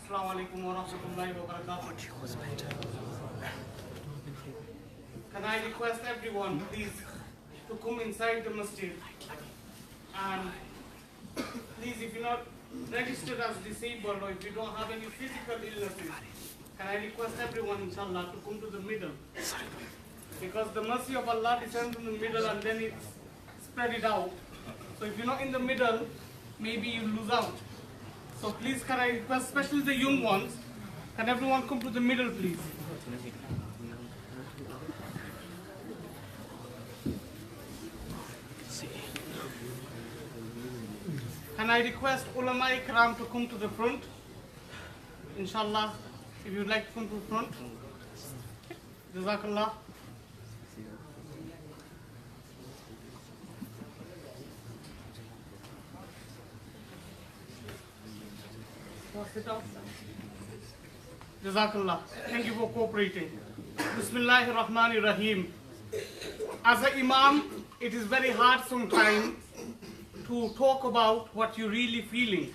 Assalamu alaikum wa rahmatullahi wa barakatuh. Can I request everyone, please, to come inside the masjid? And please, if you're not registered as disabled or if you don't have any physical illnesses, can I request everyone, inshallah, to come to the middle? Because the mercy of Allah descends in the middle and then it's spread it out. So if you're not in the middle, maybe you lose out. So please, can I request, especially the young ones, can everyone come to the middle, please? Can I request ulama ikram to come to the front? Inshallah, if you'd like to come to the front. Jazakallah. Sit down. Jazakallah. Thank you for cooperating. Bismillahir Rahmanir Rahim. As an imam, it is very hard sometimes to talk about what you're really feeling.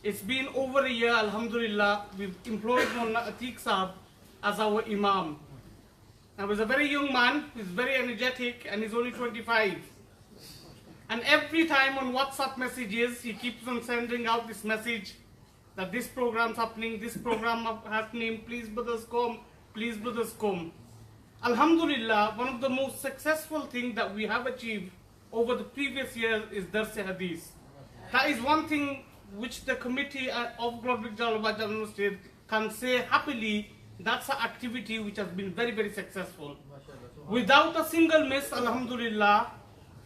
It's been over a year, alhamdulillah, we've employed Mullah Atiq Saab as our imam. Now he's a very young man, he's very energetic and he's only 25. And every time on WhatsApp messages, he keeps on sending out this message that this program's happening, this program happening, please brothers come, please brothers come. Alhamdulillah, one of the most successful things that we have achieved over the previous years is Dars Hadith. That is one thing which the committee of Global Jalal Masjid can say happily, that's an activity which has been very, very successful. Without a single miss, alhamdulillah,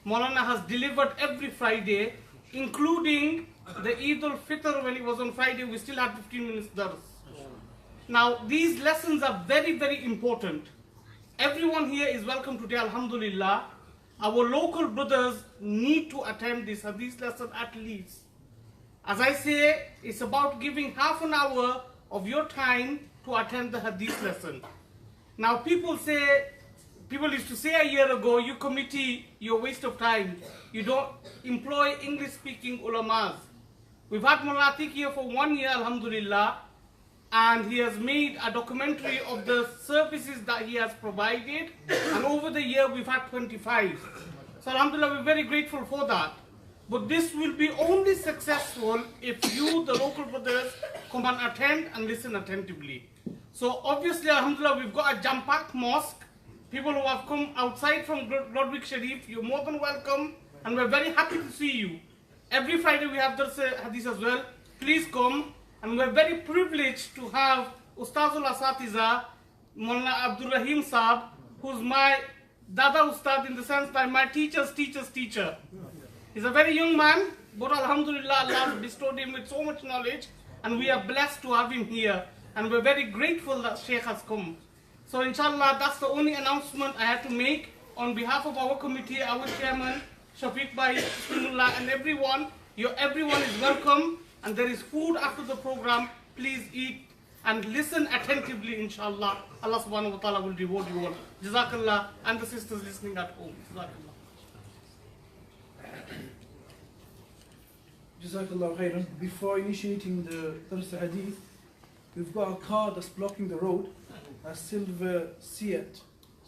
Maulana has delivered every Friday, including the Eid al-Fitr. When it was on Friday, we still had 15 minutes Dars. Now, these lessons are very, very important. Everyone here is welcome today, alhamdulillah. Our local brothers need to attend this Hadith lesson at least. As I say, it's about giving half an hour of your time to attend the Hadith lesson. Now people used to say a year ago, you committee, you're a waste of time. You don't employ English speaking ulamas. We've had Mullah Atiq here for 1 year, alhamdulillah, and he has made a documentary of the services that he has provided, and over the year we've had 25. So alhamdulillah, we're very grateful for that. But this will be only successful if you, the local brothers, come and attend and listen attentively. So obviously, alhamdulillah, we've got a jam-packed mosque. People who have come outside from Grodwick Sharif, you're more than welcome, and we're very happy to see you. Every Friday we have Dars Hadith as well. Please come. And we're very privileged to have Ustazul Asatiza, Mullah Abdul Raheem Saab, who's my Dada Ustad in the sense that my teacher's teacher's teacher. He's a very young man, but alhamdulillah, Allah bestowed him with so much knowledge, and we are blessed to have him here. And we're very grateful that Shaykh has come. So inshallah, that's the only announcement I had to make on behalf of our committee, our chairman, Shafiq Bhai, Bismillah, and everyone. Everyone is welcome. And there is food after the program. Please eat and listen attentively, inshallah. Allah subhanahu wa ta'ala will reward you all. Jazakallah, and the sisters listening at home. Jazakallah. Jazakallah khairan. Before initiating the Dars Hadith, we've got a car that's blocking the road, a silver Seat.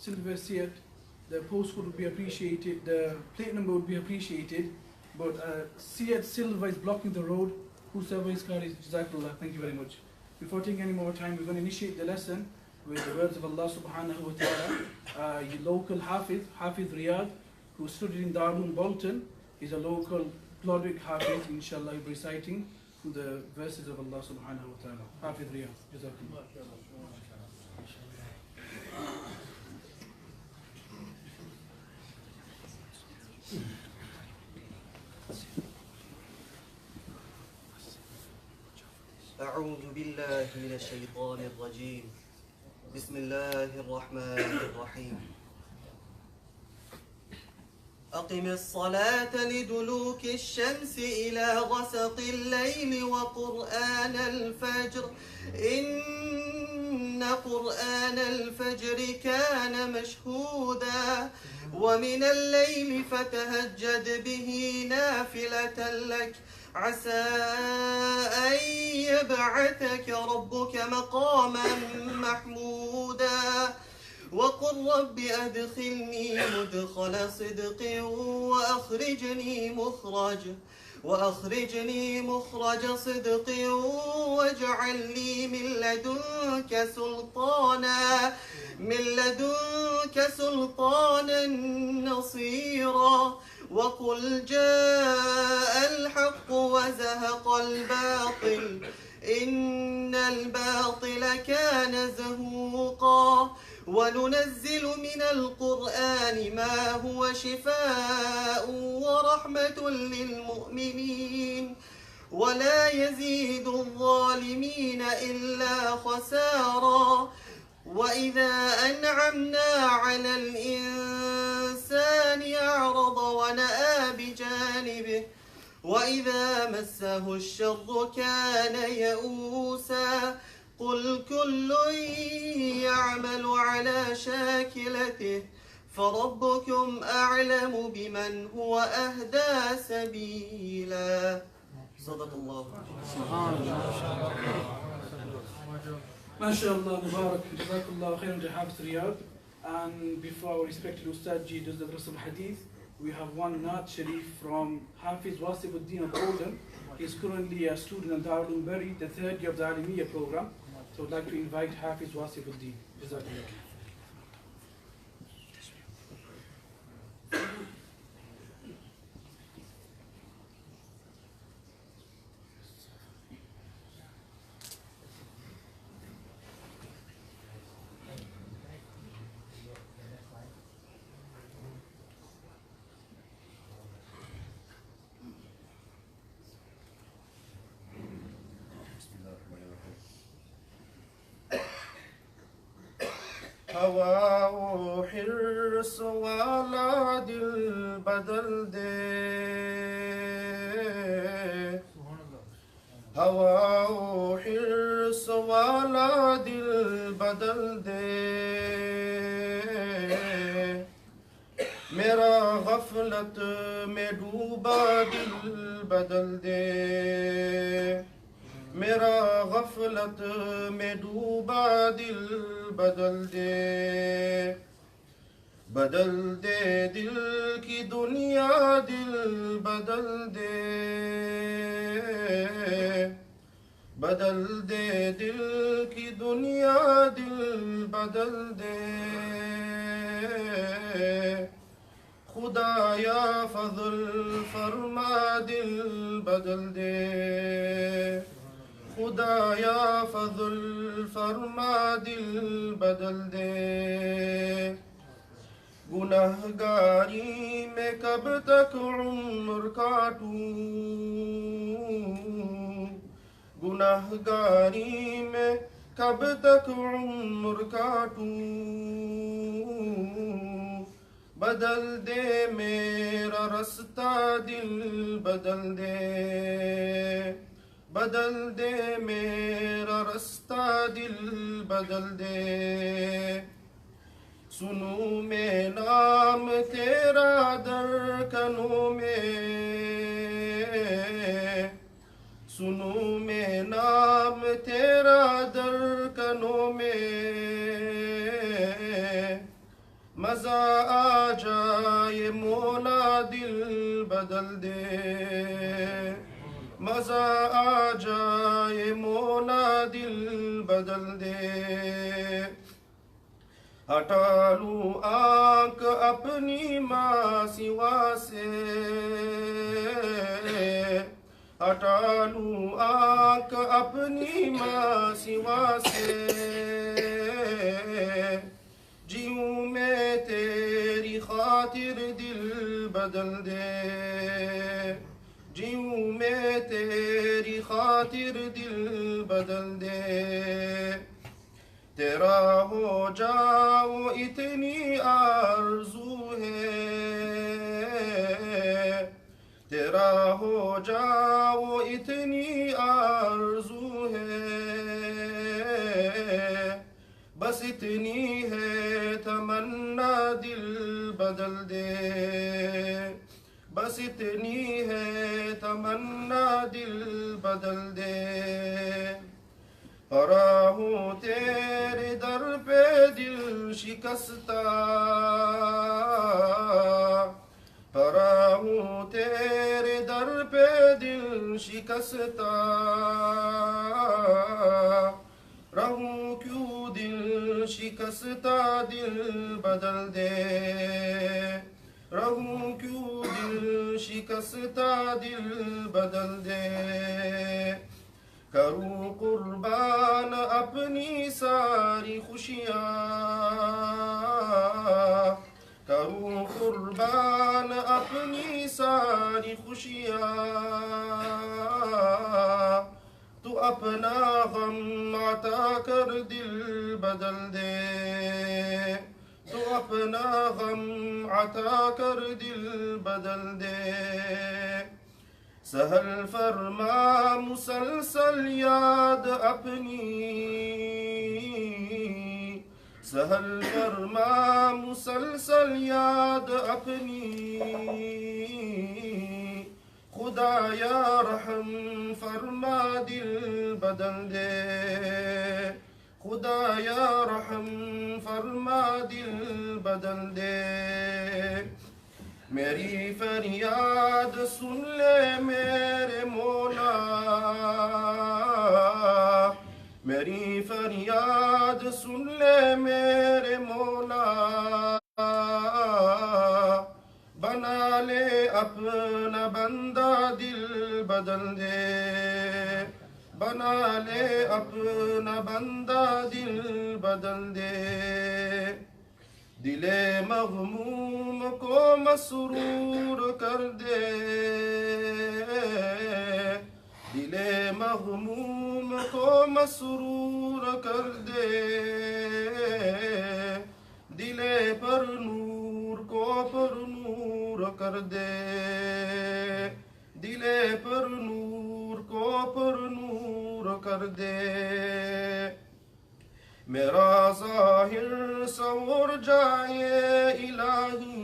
The postcode would be appreciated, the plate number would be appreciated, but Seat silver is blocking the road. Whosoever his car is, Jazakallah, thank you very much. Before taking any more time, we're going to initiate the lesson with the words of Allah subhanahu wa ta'ala. Your local Hafiz Riyad, who studied in Darul Bolton, is a local Glodwick Hafiz, inshallah, he'll be reciting the verses of Allah subhanahu wa ta'ala. Hafiz Riyad, Jazakallah. أعوذ بالله من الشيطان الرجيم بسم الله الرحمن الرحيم أقم الصلاة لدلوك الشمس إلى غسق الليل وقرآن الفجر إن إن قرآن الفجر كان مشهودا ومن الليل فتهجد به نافلة لك عسى أن يبعثك ربك مقاما محمودا وقل رب أدخلني مدخل صدق وأخرجني مخرج صدق واجعل لي من لدنك سلطانا نصيرا وقل جاء الحق وزهق الباطل إن الباطل كان زهوقا وننزل من القرآن ما هو شفاء ورحمة للمؤمنين ولا يزيد الظالمين إلا خسارا وإذا أنعمنا على الإنسان أعرض ونأى بجانبه وإذا مسه الشر كان يئوسا قل كل يعمل على شاكلته فربكم أعلم بمن هو أهدى سبيلا صدق الله MashaAllah, Mubarak, Jazakallah khairan to Hafiz Riyad. And before our respected Ustad Ji does the rest of the hadith, we have one Naat Sharif from Hafiz Wasifuddin of Oldham. He is currently a student at Darul Bari, the third year of the Alimiya program. So I'd like to invite Hafiz Wasifuddin. Jazakallah. हवा ओ हिर्स वाला दिल बदल दे हवा ओ हिर्स वाला दिल बदल दे मेरा गफलत में डूबा दिल बदल दे मेरा गफलत में डूबा दिल बदल दे दिल की दुनिया दिल बदल दे दिल की दुनिया दिल बदल दे खुदाया फज़ल फरमा दिल बदल दे खुदाया फज़ल फरमा दिल बदल दे गुनहगारी में कब तक उम्र काटूं गुनहगारी में कब तक उम्र काटूं बदल दे मेरा रास्ता दिल बदल दे मेरा रास्ता दिल बदल दे सुनूं मैं नाम तेरा दर कनों में सुनूं मैं नाम तेरा दर कनों में मज़ा आ जाए मौला दिल बदल दे मज़ा आ जाए मौला दिल बदल दे हटा लूं आँख अपनी माँ सिवा से हटा लूं आँख अपनी माँ सिवा से जीऊं मैं तेरी खातिर दिल बदल दे जीऊं मैं तेरी खातिर दिल बदल दे तेरा हो जाओ इतनी आरज़ू है तेरा हो जाओ इतनी आरज़ू है बस इतनी है तमन्ना दिल बदल दे, बस इतनी है तमन्ना दिल बदल दे। पड़ा हूँ तेरे दर पे दिल शिकस्ता, पड़ा हूँ तेरे दर पे दिल शिकस्ता। रहूं क्यों दिल शिकस्ता दिल बदल दे, रहूं क्यों दिल शिकस्ता दिल बदल दे। करूं कुर्बान अपनी सारी खुशियाँ, करूं कुर्बान अपनी सारी खुशियाँ। तू अपना गम अता कर दिल बदल दे, तू अपना गम अता कर दिल बदल दे। सहल फरमा मुसलसल याद अपनी, सहल फरमा मुसलसल याद अपनी। खुदाया रहम फरमा दिल बदल दे, खुदाया रहम फरमा दिल बदल दे। मेरी फरियाद सुन ले मेरे मौला, मेरी फरियाद सुन ले मेरे मौला। बना ले अपना बंदा दिल बदल दे, बना ले अपना बंदा दिल बदल दे। दिले मग़मूम को मसरूर कर दे, दिले मग़मूम को मसरूर कर दे। दिले पर नूर को पर नूर कर दे, दिले पर नूर को पर नूर कर दे। मेरा ज़ाहिर संवर जाए इलाही,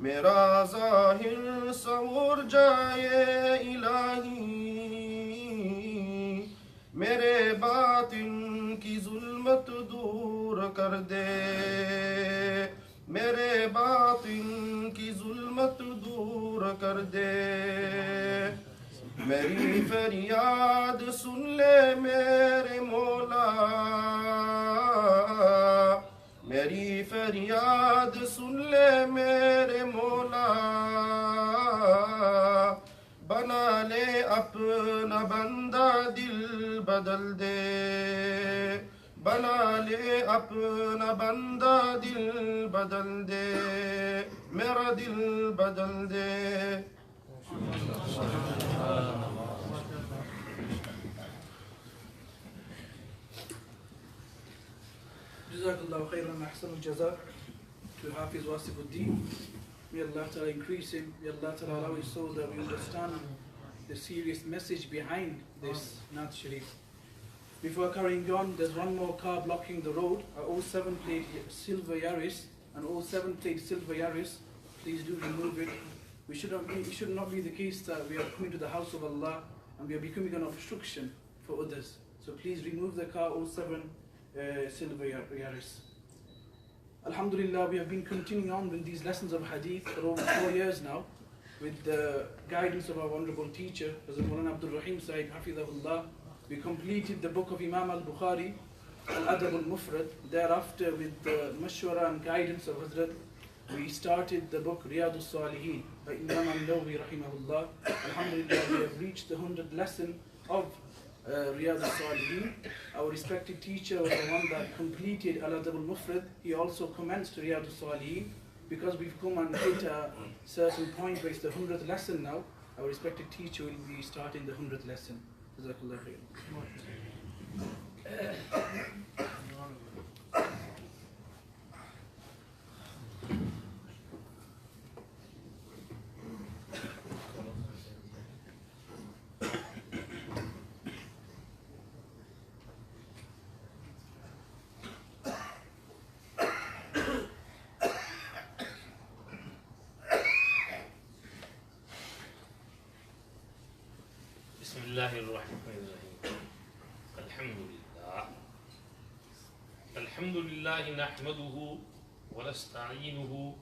मेरा ज़ाहिर संवर जाए इलाही। मेरे बातिन की जुल्मत दूर कर दे, मेरे बातिन की जुल्मत दूर कर दे। मेरी फरियाद सुन ले मेरे मौला, मेरी फरियाद सुन ले मेरे मौला। बना ले अपना बंदा दिल बदल दे, बना ले अपना बंदा दिल बदल दे। मेरा दिल बदल दे। Jazakallahu khairan ahsanul jaza to Hafiz Wasifuddin. May Allah Ta'ala increase him. May Allah Ta'ala allow his soul that we understand the serious message behind this Naat Sharif. Before carrying on, there's one more car blocking the road, a 07 plate silver Yaris, an 07 plate silver Yaris. Please do remove it. It should not be the case that we are coming to the house of Allah and we are becoming an obstruction for others. So please remove the car 07 silver Yaris. Alhamdulillah, we have been continuing on with these lessons of hadith for over 4 years now, with the guidance of our wonderful teacher, Hazrat Abdul Raheem Sahib, Hafidhahullah. We completed the book of Imam Al-Bukhari, Al-Adab Al-Mufrad. Thereafter, with the mashwara and guidance of Hazrat, we started the book Riyad-us-Saliheen by Imam Al-Nawawi Rahimahullah. Alhamdulillah, we have reached the 100th lesson of Riyad-us-Saliheen. Our respected teacher was the one that completed Al-Adab Al-Mufrad. He also commenced Riyad-us-Saliheen. Because we've come and hit a certain point where it's the 100th lesson now, our respected teacher will be starting the 100th lesson. Jazakallah khair. الله الرحمن الرحيم الحمد لله نحمده ونستعينه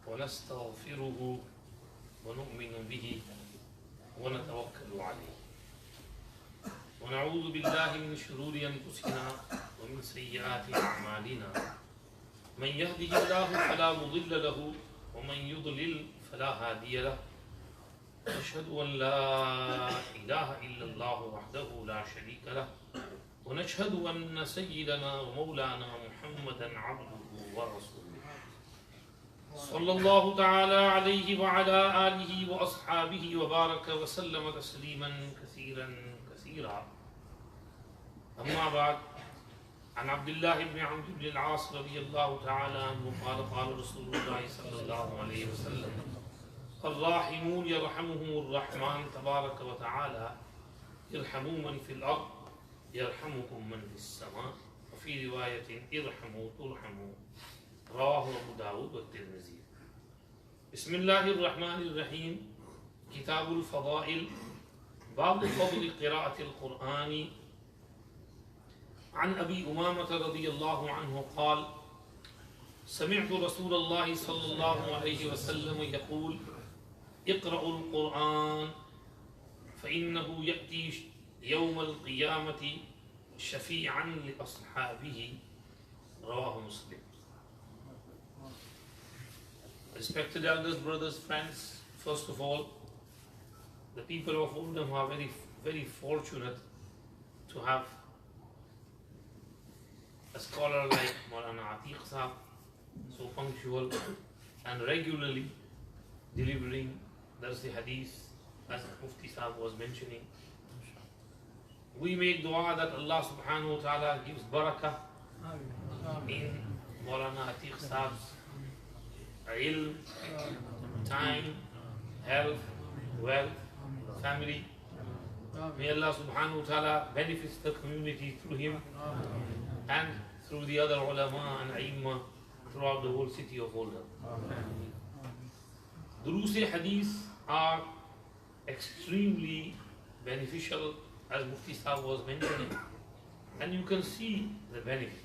ونستغفره ونؤمن به ونتوكل عليه ونعوذ بالله من شرور أنفسنا ومن سيئات أعمالنا من يهده الله فلا مضل له ومن يضلل فلا هادي له أشهد أن لا إله إلا الله وحده لا شريك له ونشهد أن سيدنا ومولانا محمدا عبده ورسوله صلى الله تعالى عليه وعلى آله وأصحابه وبارك وسلم تسليما كثيرا كثيرا. أما بعد، عن عبد الله بن عمرو بن العاص رضي الله تعالى عنه قال قال رسول الله صلى الله عليه وسلم الراحمون يرحمهم الرحمن تبارك وتعالى ارحموا من في الأرض يرحمكم من في السماء وفي رواية ارحموا ترحموا رواه أبو داود والترمذي. بسم الله الرحمن الرحيم. كتاب الفضائل باب فضل قراءة القرآن. عن أبي أمامة رضي الله عنه قال سمعت رسول الله صلى الله عليه وسلم يقول اقرأوا القرآن فإنه يأتي يوم القيامة شفيعا لأصحابه رواه مسلم. Respected elders, brothers, friends, first of all, the people of Oldham are very fortunate to have a scholar like Maulana Atiq Sahab, so punctual and regularly delivering Dars Hadith, as Mufti Sahab was mentioning. We make dua that Allah subhanahu wa ta'ala gives barakah in Maulana Atiq Sahab's ilm, time, health, wealth, family. May Allah subhanahu wa ta'ala benefits the community through him and through the other ulama and aimma throughout the whole city of Oldham. Durus-e-Hadith are extremely beneficial, as Mufti Sahab was mentioning, and you can see the benefit.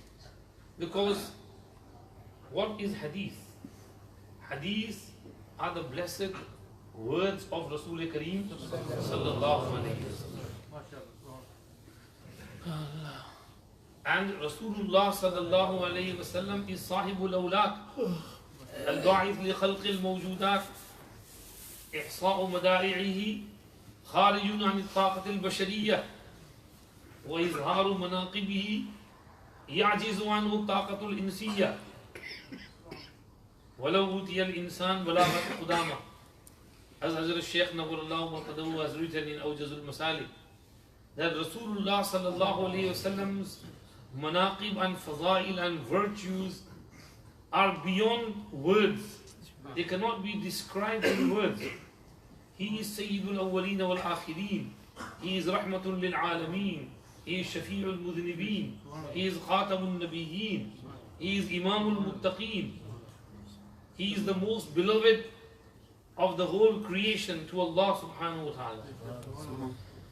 Because what is Hadith? Hadith are the blessed words of Rasul Kareem sallallahu alayhi wasallam. And Rasulullah sallallahu alayhi wasallam is sahibul awlad, al-ba'ith li khalq al-mawjudat, ihsa'u madari'ihi, kharijun an al-taqat al-bashariyah, wa izharu manaqibihi, ya'jizu anhu al-taqat al-insiyah. وَلَوْ أُوتِيَ الْإِنسَانِ بَلَاغَةَ قُدَامَةً. As Hazrat Shaykh Nawwarallahu Marqadahu has written in Awjazul Masalik, that Rasulullah sallallahu alayhi wasallam's manaqib and fadail and virtues are beyond words. They cannot be described in words. He is Sayyidul Awwaleen wal Akhirin. He is Rahmatul lil Alameen. He is Shafi'ul Mudhnibeen. He is Khatamun Nabiyyin. He is Imamul Muttaqeen. He is the most beloved of the whole creation to Allah subhanahu wa ta'ala.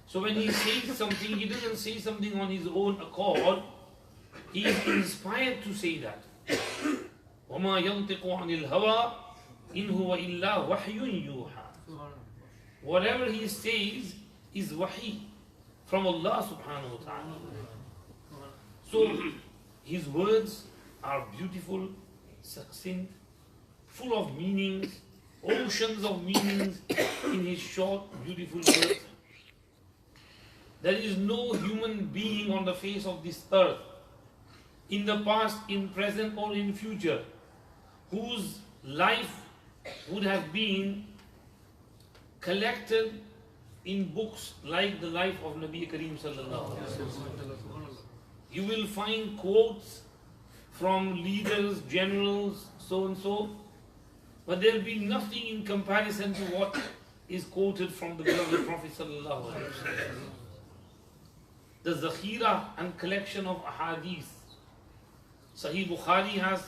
So when he says something, he doesn't say something on his own accord. He is inspired to say that. وَمَا يَنْطِقُ عَنِ الْهَوَىٰ إِنْ هُوَ إِلَّا وَحْيٌ يُوحَىٰ. Whatever he says is wahi from Allah subhanahu wa ta'ala. So his words are beautiful, succinct, full of meanings, oceans of meanings in his short, beautiful words. There is no human being on the face of this earth, in the past, in present, or in future, whose life would have been collected in books like the life of Nabi Kareem sallallahu alaihi wasallam. You will find quotes from leaders, generals, so and so, but there will be nothing in comparison to what is quoted from the beloved Prophet sallallahu alaihi wasallam. The zakhira and collection of ahadith. Sahih Bukhari has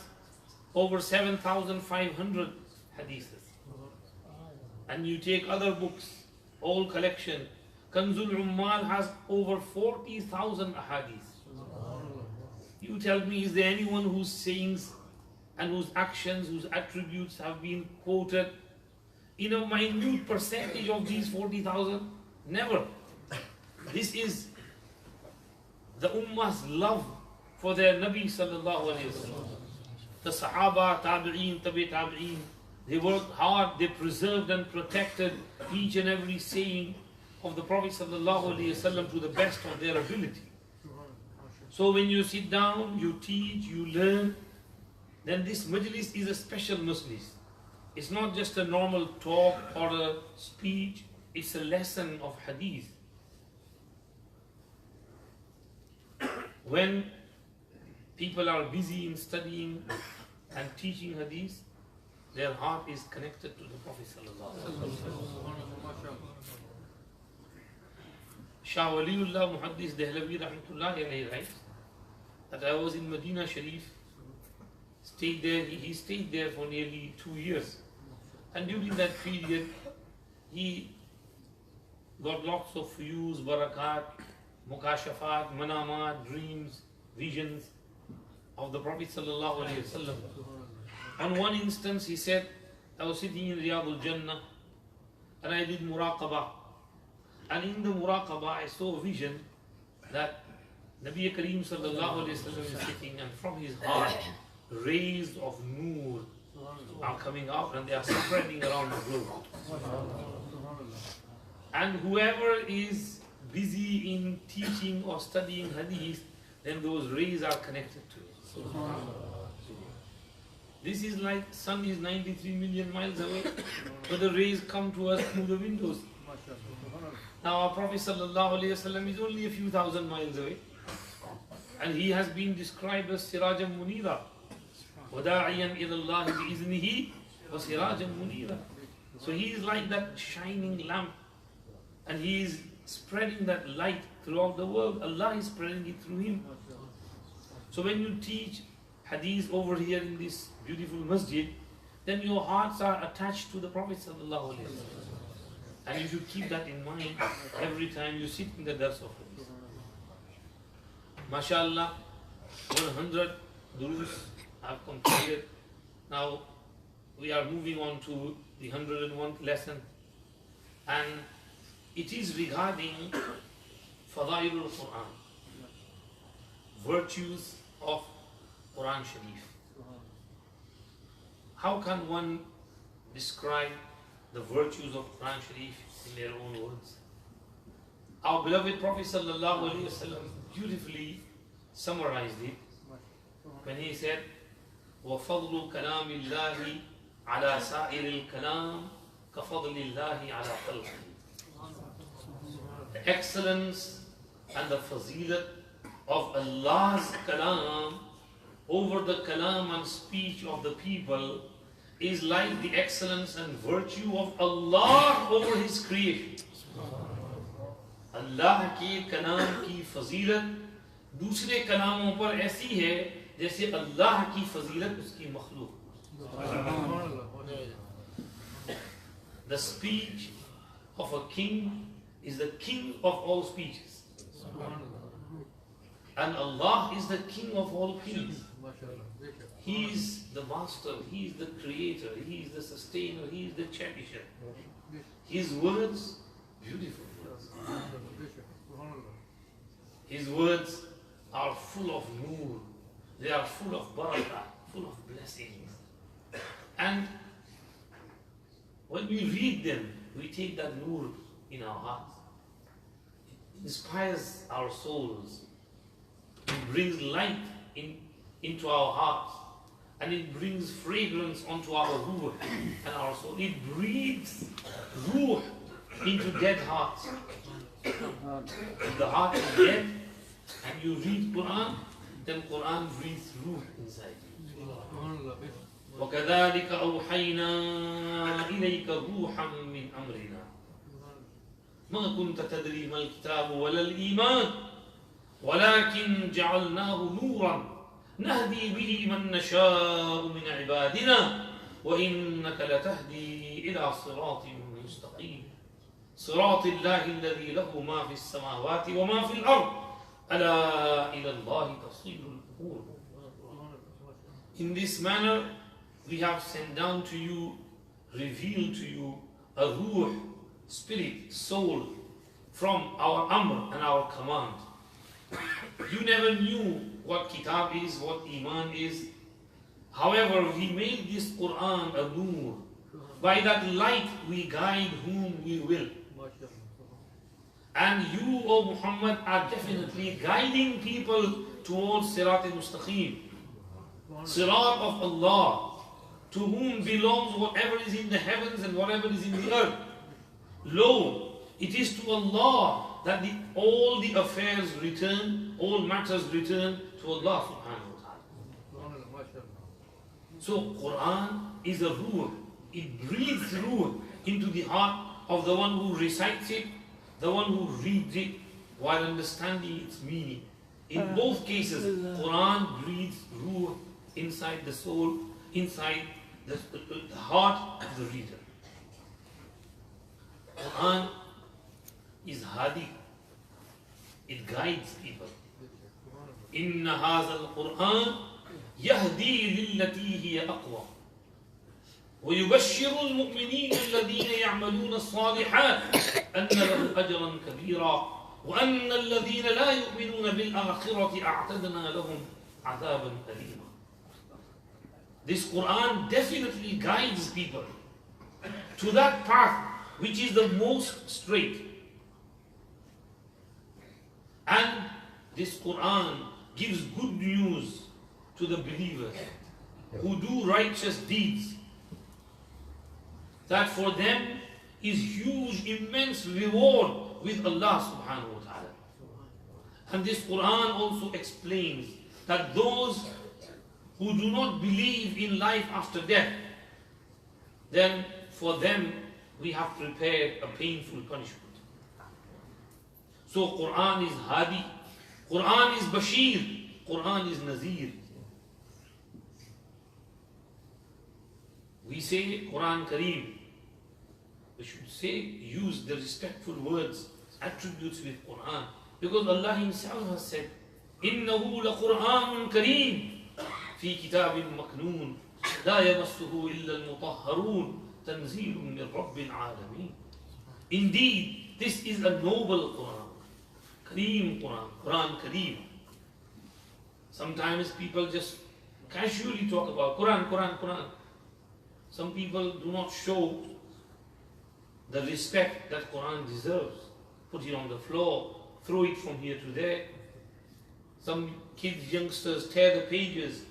over 7,500 hadiths. And you take other books, all collection, Kanzul Ummal has over 40,000 ahadith. You tell me, is there anyone whose sayings and whose actions, whose attributes have been quoted in a minute percentage of these 40,000? Never. This is the Ummah's love for their Nabi sallallahu alayhi wa sallam. The Sahaba, Tabi'een, Tabi Tabi'een, they worked hard, they preserved and protected each and every saying of the Prophet sallallahu alayhi wa sallam to the best of their ability. So when you sit down, you teach, you learn, then this majlis is a special majlis. It's not just a normal talk or a speech, it's a lesson of hadith. When people are busy in studying and teaching hadith, their heart is connected to the Prophet sallallahu alaihi wasallam. Shah Waliullah Muhaddis Dehlavi rahmatullahi alayhi writes that I was in Medina Sharif, stayed there. He stayed there for nearly 2 years, and during that period, he got lots of views, barakat, mukashafat, manamat, dreams, visions of the Prophet sallallahu alaihi wasallam. On one instance, he said, I was sitting in Riyad-us-Saliheen and I did muraqabah. And in the muraqabah, I saw a vision that Nabi Kareem sallallahu alaihi wasallam is sitting, and from his heart, rays of noor are coming out and they are spreading around the globe. And whoever is busy in teaching or studying hadith, then those rays are connected to it. This is like sun is 93 million miles away, but the rays come to us through the windows. Now our Prophet sallallahu alaihi wasallam is only a few thousand miles away, and he has been described as Sirajan Munira, Wada'iyan ilallahi bi'iznihi wa Sirajan Munira. So he is like that shining lamp, and he is spreading that light throughout the world. Allah is spreading it through him. So when you teach hadith over here in this beautiful masjid, then your hearts are attached to the Prophet sallallahu alaihi wasallam. And you should keep that in mind every time you sit in the dars of hadith. MashaAllah, 100 durus have completed. Now we are moving on to the 101st lesson, and it is regarding Fadailul Quran, virtues of Quran Sharif. How can one describe the virtues of Quran Sharif in their own words? Our beloved Prophet sallallahu alaihi wasallam beautifully summarized it when he said, وَفَضْلُ كَلَامِ اللَّهِ عَلَى سَائِرِ الْكَلَامِ كَفَضْلِ اللَّهِ عَلَى خَلْقِهِ. The excellence and the fazilat of Allah's kalam over the kalam and speech of the people is like the excellence and virtue of Allah over His creation. Allah के कलाम की फजीलत दूसरे कलामों पर ऐसी है जैसे अल्लाह की फजीलत उसकी मखलूक. The speech of a king is the king of all speeches, and Allah is the king of all kings. He is the master, He is the creator, He is the sustainer, He is the cherisher. His words, beautiful words. His words are full of noor, they are full of barakah, full of blessings. And when we read them, we take that noor in our hearts. It inspires our souls. It brings light into our hearts. And it brings fragrance onto our ruh and our soul. It breathes ruh into dead hearts. If the heart is dead and you read Quran, then Quran breathes ruh inside you. وَكَذَلِكَ أَوْحَيْنَا إِلَيْكَ رُوحًا مِّنْ أَمْرِنَا مَا كُنْتَ تَدْرِي مَا الْكِتَابُ وَلَا الْإِيمَانُ وَلَكِنْ جَعَلْنَاهُ نُورًا نهدي به من نشاء من عبادنا وإنك لتهدي إلى صراط مستقيم. صراط الله الذي له ما في السماوات وما في الأرض ألا إلى الله تصير الأمور. In this manner, we have sent down to you, revealed to you, a ruh, spirit, soul, from our amr and our command. You never knew what kitab is, what iman is. However, we made this Quran a nur. By that light we guide whom we will. And you, O Muhammad, are definitely guiding people towards Sirat al-Mustaqim. Sirat of Allah, to whom belongs whatever is in the heavens and whatever is in the earth. Lo, it is to Allah that all the affairs return, all matters return to Allah subhanahu wa ta'ala. So Quran is a ruh. It breathes ruh into the heart of the one who recites it, the one who reads it, while understanding its meaning. In both cases, Quran breathes ruh inside the soul, inside the heart of the reader. Quran is hadi. It guides people. إن هذا القرآن يهدي للتي هي أقوى ويبشر المؤمنين الذين يعملون الصالحات أن لهم أجرا كبيرا وأن الذين لا يؤمنون بالآخرة أعتدنا لهم عذابا أليما. This Quran definitely guides people to that path which is the most straight. And this Quran gives good news to the believers who do righteous deeds, that for them is huge, immense reward with Allah subhanahu wa ta'ala. And this Quran also explains that those who do not believe in life after death, then for them we have prepared a painful punishment. So Quran is hadi, Quran is bashir, Quran is nazir. We say Quran Kareem. We should say, use the respectful words, attributes with Quran. Because Allah Himself has said, إِنَّهُ لَقُرْآنٌ كَرِيمٌ فِي كِتَابٍ مَكْنُونٍ لَا يَمَسُّهُ إِلَّا الْمُطَهَّرُونَ تَنْزِيلٌ مِّن رَبِّ الْعَالَمِينَ. Indeed, this is a noble Quran. Kareem Quran, Quran Kareem. Sometimes people just casually talk about Quran, Quran, Quran. Some people do not show the respect that Quran deserves. Put it on the floor, throw it from here to there. Some kids, youngsters tear the pages.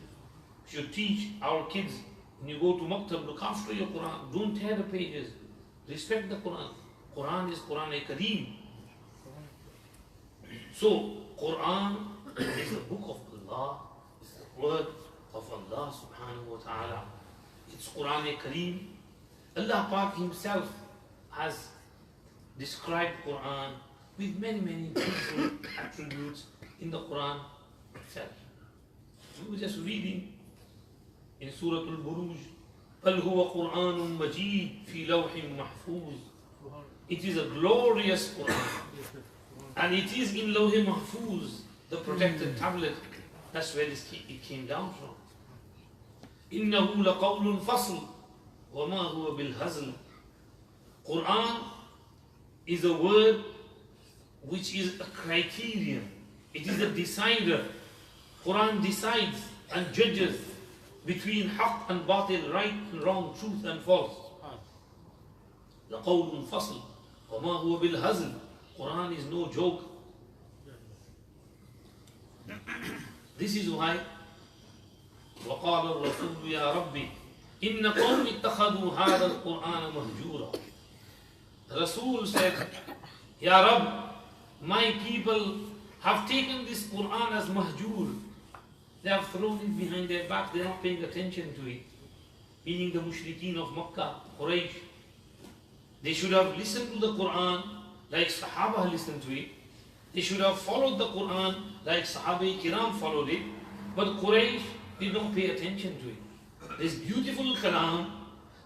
We should teach our kids, when you go to Maktab, look after your Quran. Don't tear the pages. Respect the Quran. Quran is Quran-e-Kareem. So, Quran is the book of Allah. It's the word of Allah subhanahu wa ta'ala. It's Quran-e-Kareem. Allah Pak Himself has described Quran with many, many beautiful attributes in the Quran itself. We were just reading in Surah Al-Buruj, بَلْ هُوَ قُرْآنٌ مَجِيدٌ فِي لَوْحٍ مَحْفُوظٍ. It is a glorious Quran. And it is in Lawh Mahfuz, the protected tablet. That's where it came down from. إِنَّهُ لَقَوْلٌ فَصْلٌ وَمَا هُوَ بِالْهَزْلِ. Quran is a word which is a criterion. It is a decider. Quran decides and judges between haqq and batil, right and wrong, truth and false. لَقَوْلٌ فَصْلٌ وَمَا هُوَ بِالْهَزْلِ. Quran is no joke. This is why وَقَالَ الرَّسُولُ يَا رَبِّ إِنَّ قَوْمِ اتَّخَذُوا هَذَا الْقُرْآنَ مَهْجُورًا. Rasul said, Ya Rabb, my people have taken this Quran as mahjur. They have thrown it behind their back, they are not paying attention to it. Meaning the mushrikeen of Makkah, Quraysh. They should have listened to the Quran like Sahaba listened to it. They should have followed the Quran like Sahaba Kiram followed it. But Quraysh did not pay attention to it. This beautiful kalam,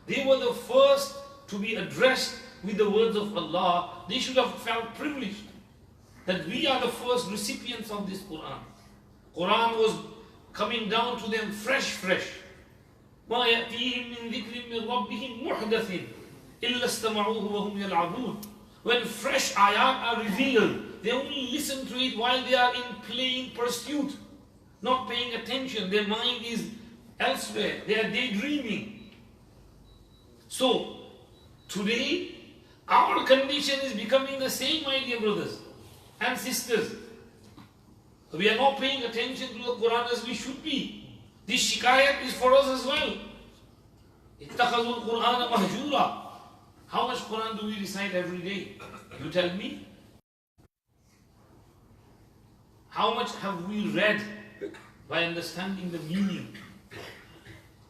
they were the first to be addressed with the words of Allah, they should have felt privileged that we are the first recipients of this Quran. Quran was coming down to them fresh. ما يأتيهم من ذكر من ربهم محدث إلا استمعوه وهم يلعبون. When fresh ayat are revealed, they only listen to it while they are in playing pursuit, not paying attention. Their mind is elsewhere. They are daydreaming. So, today, our condition is becoming the same, my dear brothers and sisters. We are not paying attention to the Quran as we should be. This shikayat is for us as well. اتخذوا القرآن مهجورا. How much Quran do we recite every day? You tell me. How much have we read by understanding the meaning?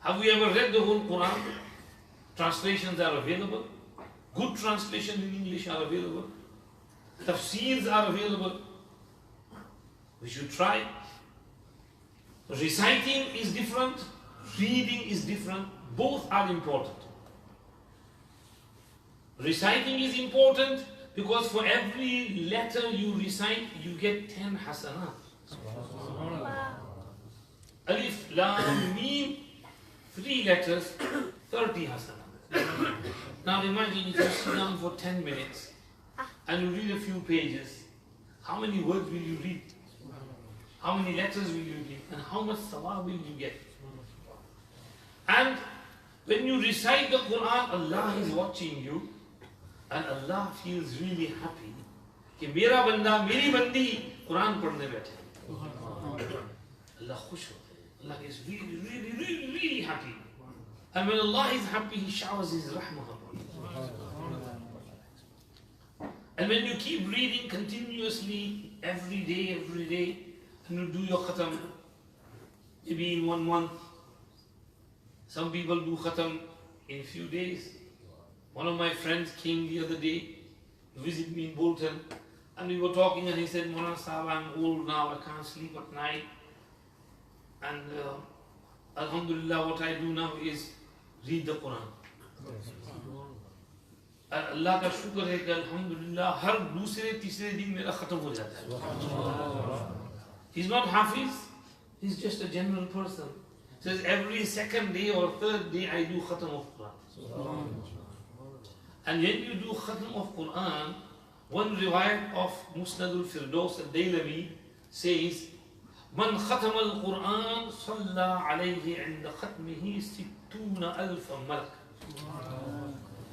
Have we ever read the whole Quran? Translations are available. Good translations in English are available. Tafseers are available. We should try. Reciting is different. Reading is different. Both are important. Reciting is important because for every letter you recite, you get 10 hasanat. Alif, Lam, Mim, 3 letters, 30 hasanat. Now imagine if you sit down for 10 minutes and you read a few pages. How many words will you read? How many letters will you read? And how much sawab will you get? And when you recite the Quran, Allah is watching you and Allah feels really happy कि मेरा बंदा, मेरी बंदी कुरान पढ़ने बैठे. Allah खुश होते हैं. Allah is really happy. And when Allah is happy, He showers His rahmah upon you. And when you keep reading continuously, every day, and you do your khatam, maybe in 1 month. Some people do khatam in a few days. One of my friends came the other day to visit me in Bolton, and we were talking, and he said, Mawlana Sahab, I'm old now, I can't sleep at night. And Alhamdulillah, what I do now is read the Quran. Allah ka shukr hai कि Alhamdulillah, har dusre tisre din mera khatam ho jata hai. He's not Hafiz, he's just a general person. Says every second day or third day I do khatam of Quran. And when you do khatam of Quran, one riwayat of Musnad al-Firdaus al-Daylami says, Man khatam al-Quran salla alayhi inda khatmihi sittuna alfa malak.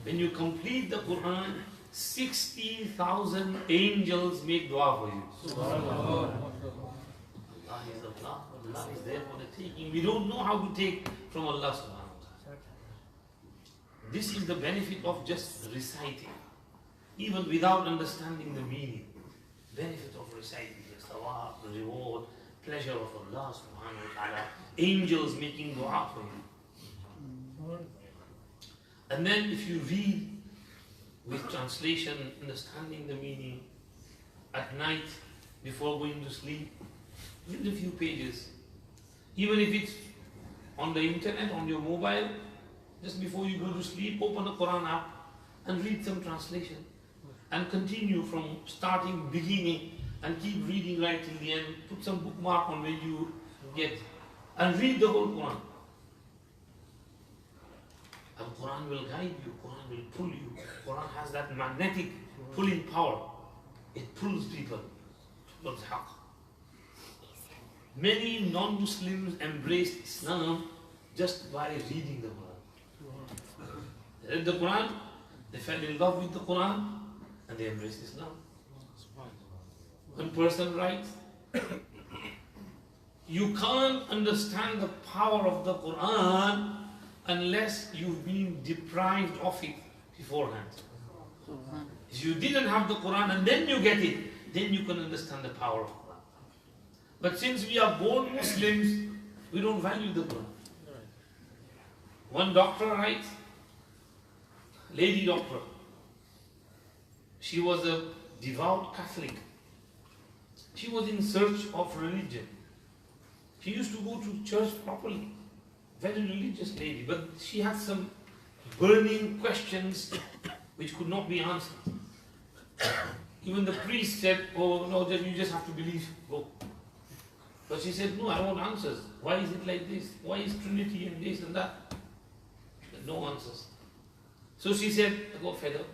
When you complete the Quran, 60,000 angels make dua for you. Allah is Allah. Allah is there for the taking. We don't know how to take from Allah subhanahu wa ta'ala. This is the benefit of just reciting. Even without understanding the meaning. Benefit of reciting. The thawab, the reward, pleasure of Allah subhanahu wa ta'ala. Angels making dua for you. And then if you read with translation, understanding the meaning, at night, before going to sleep, read a few pages. Even if it's on the internet, on your mobile, just before you go to sleep, open the Quran app and read some translation. And continue from starting, beginning, and keep reading right till the end. Put some bookmark on where you get, and read the whole Quran. And Quran will guide you, Quran will pull you. Quran has that magnetic pulling power. It pulls people towards haqq. Many non-Muslims embraced Islam just by reading the Quran. They read the Quran, they fell in love with the Quran, and they embraced Islam. One person writes, you can't understand the power of the Quran unless you've been deprived of it beforehand. If you didn't have the Quran and then you get it, then you can understand the power of Quran. But since we are born Muslims, we don't value the Quran. One doctor writes, lady doctor, she was a devout Catholic. She was in search of religion. She used to go to church properly. Very religious lady, but she had some burning questions which could not be answered. Even the priest said, oh no, then you just have to believe, go. But she said, no, I want answers. Why is it like this? Why is Trinity and this and that? No answers. So she said, I got fed up.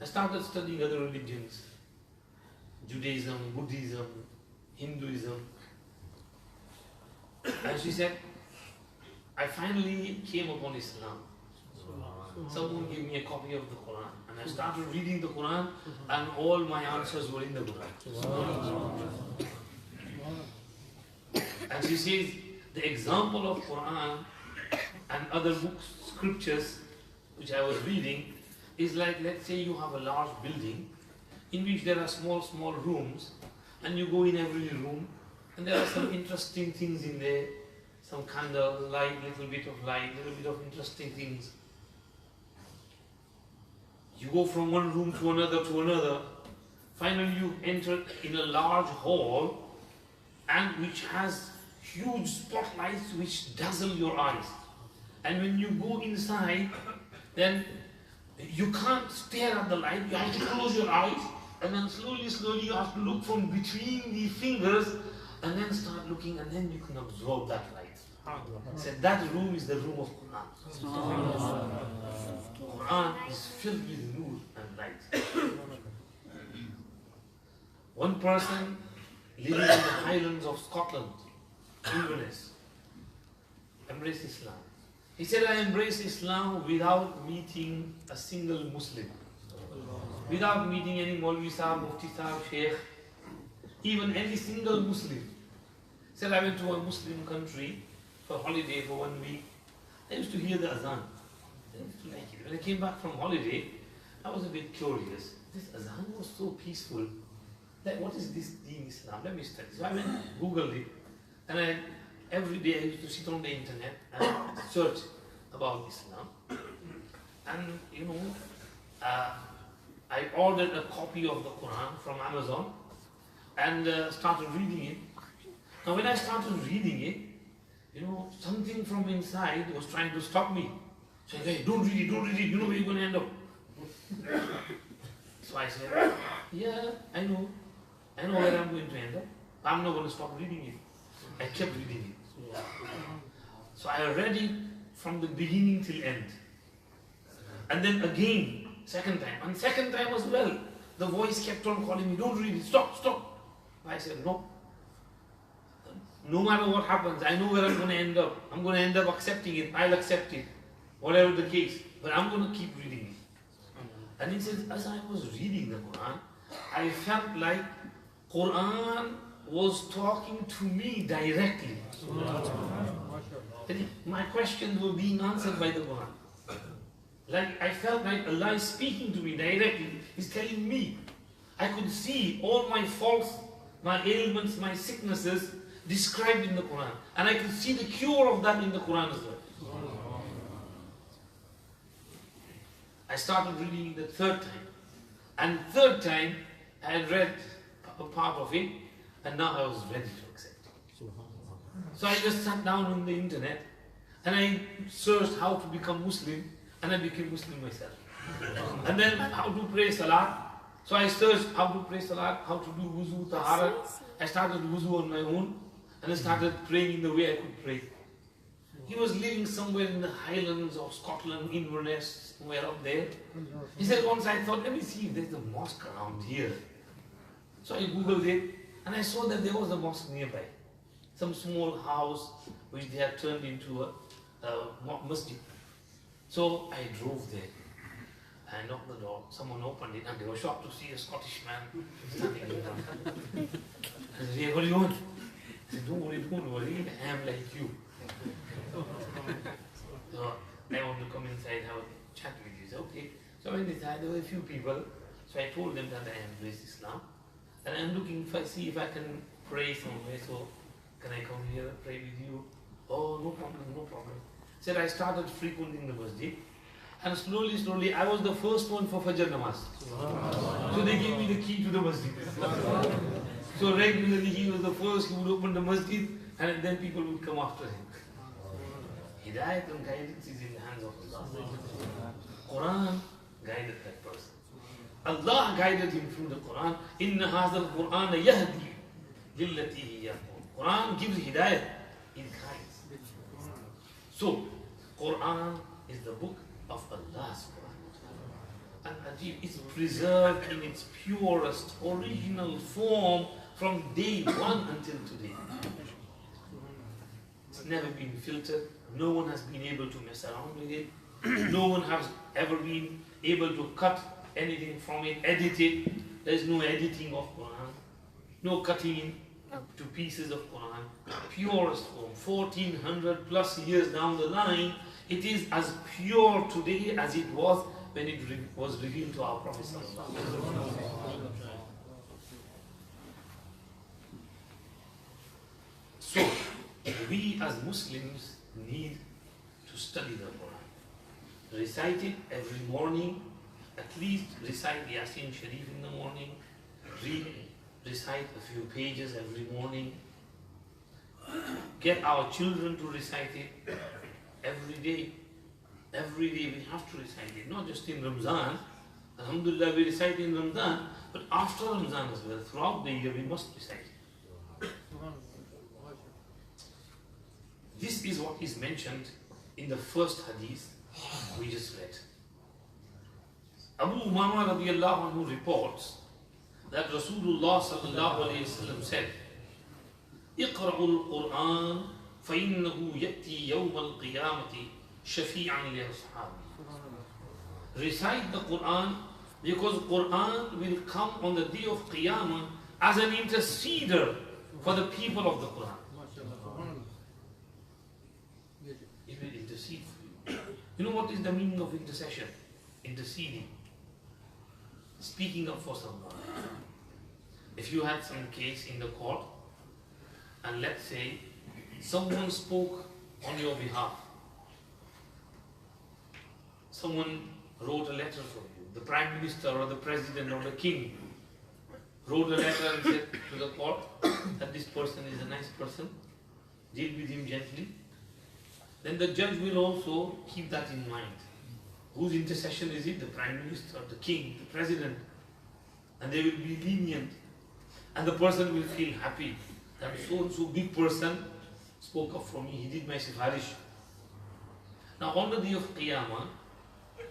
I started studying other religions. Judaism, Buddhism, Hinduism. And she said, I finally came upon Islam. Someone gave me a copy of the Quran and I started reading the Quran and all my answers were in the Quran. And she says, the example of Quran and other books, scriptures, which I was reading, is like, let's say you have a large building in which there are small rooms, and you go in every room, and there are some interesting things in there, some candle, light, little bit of light, little bit of interesting things. You go from one room to another, finally you enter in a large hall, and which has huge spotlights which dazzle your eyes. And when you go inside, then you can't stare at the light, you have to close your eyes, and then slowly you have to look from between the fingers, and then start looking, and then you can absorb that light. So that room is the room of Quran. Quran is filled with nur and light. One person living in the highlands of Scotland, Inverness, embraced Islam. He said, I embraced Islam without meeting a single Muslim, without meeting any Maulvi Sahib, Mufti Sahib, Shaykh, even any single Muslim. He said, I went to a Muslim country for holiday for 1 week. I used to hear the azan. I used to like it. When I came back from holiday, I was a bit curious. This azan was so peaceful. Like, what is this Deen Islam? Let me study. So I went and Googled it. And every day I used to sit on the internet and search about Islam. And you know, I ordered a copy of the Quran from Amazon and started reading it. Now when I started reading it, you know, something from inside was trying to stop me. Saying, hey, don't read it, you know where you're going to end up. So I said, yeah, I know where I'm going to end up. I'm not going to stop reading it. I kept reading it. So I read it from the beginning till end. And then again, second time. And second time as well, the voice kept on calling me, don't read it, stop. I said, no. No matter what happens, I know where I'm going to end up. I'm going to end up accepting it. I'll accept it. Whatever the case. But I'm going to keep reading it. And he says, as I was reading the Quran, I felt like Quran was talking to me directly. My questions were being answered by the Quran. Like I felt like Allah is speaking to me directly. He's telling me. I could see all my faults, my ailments, my sicknesses described in the Quran. And I could see the cure of that in the Quran as well. I started reading the third time. And third time, I had read a part of it, and now I was ready to accept it. So I just sat down on the internet, and I searched how to become Muslim, and I became Muslim myself. And then how to pray Salat. So I searched how to pray Salat, how to do wuzu, taharat. I started wuzu on my own, and I started praying in the way I could pray. He was living somewhere in the highlands of Scotland, Inverness, somewhere up there. He said once I thought, let me see if there's a mosque around here. So I googled it, and I saw that there was a mosque nearby. Some small house which they had turned into a masjid. So I drove there. I knocked the door, someone opened it, and they were shocked to see a Scottish man standing in front. I said, hey, what do you want? I said, don't worry, I am like you. So I want to come inside, have a chat with you. He said, okay. So I went inside, there were a few people. So I told them that I embraced Islam. And I'm looking to see if I can pray somewhere. So can I come here and pray with you? Oh, no problem. Said I started frequenting the masjid. And slowly, I was the first one for Fajr namaz. So they gave me the key to the masjid. So regularly he was the first, he would open the masjid, and then people would come after him. Hidayat and guidance is in the hands of Allah. Quran guided that person. Allah guided him through the Quran. Inna hadha al-Quran yahdi lillati hiya aqwam. Quran gives hidayah, it guides. So, Quran is the book of Allah's Quran. And Ajib, it's preserved in its purest, original form from day one until today. It's never been filtered. No one has been able to mess around with it. No one has ever been able to cut anything from it, edit it. There is no editing of Quran, no cutting to pieces of Quran. Purest form, 1400 plus years down the line, it is as pure today as it was when it was revealed to our Prophet. So, we as Muslims need to study the Quran. Recite it every morning, at least recite Yasin Sharif in the morning, recite a few pages every morning. Get our children to recite it every day. Every day we have to recite it, not just in Ramzan. Alhamdulillah, we recite in Ramadan, but after Ramadan as well, throughout the year we must recite it. This is what is mentioned in the first hadith we just read. Abu Umama radiallahu anhu reports that Rasulullah sallallahu alayhi wa sallam said, اقرأوا القرآن فإنه يأتي يوم القيامة شفيعا لأصحابه. Recite the Quran because Quran will come on the day of Qiyamah as an interceder for the people of the Quran. It will intercede for you. You know what is the meaning of intercession? Interceding. Speaking up for someone. If you had some case in the court, and let's say someone spoke on your behalf, someone wrote a letter for you, the Prime Minister or the President or the King wrote a letter and said to the court that this person is a nice person, deal with him gently, then the judge will also keep that in mind. Whose intercession is it? The Prime Minister, the King, the President. And they will be lenient. And the person will feel happy that so and so big person spoke up for me, he did my sifarish. Now on the day of Qiyamah,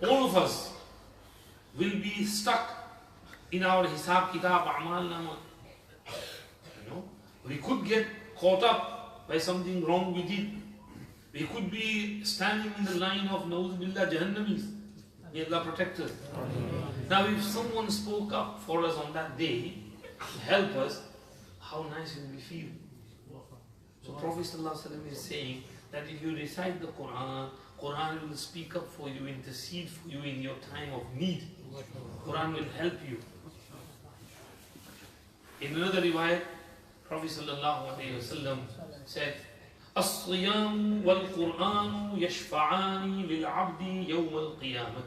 all of us will be stuck in our Hisab Kitab A'mal Nama. You know, we could get caught up by something wrong we did. We could be standing in the line of Na'udhu Billah Jahannamis. May Allah protect us. Now if someone spoke up for us on that day to help us, how nice will we feel? So Prophet ﷺ is saying that if you recite the Quran, Quran will speak up for you, intercede for you in your time of need. Quran will help you. In another riwayat, Prophet ﷺ said, الصيام والقرآن يشفعان للعبد يوم القيامة.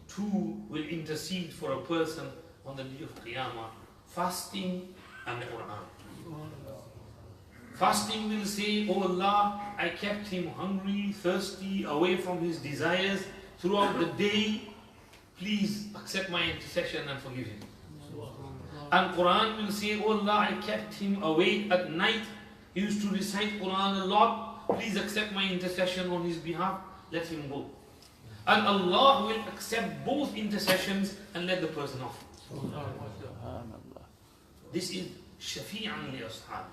Two will intercede for a person on the day of Qiyamah, fasting and Quran. Fasting will say, oh Allah, I kept him hungry, thirsty, away from his desires throughout the day. Please accept my intercession and forgive him. And Quran will say, oh Allah, I kept him awake at night. He used to recite Quran a lot. Please accept my intercession on his behalf. Let him go. And Allah will accept both intercessions and let the person off. This is Shafi'an li ashabi.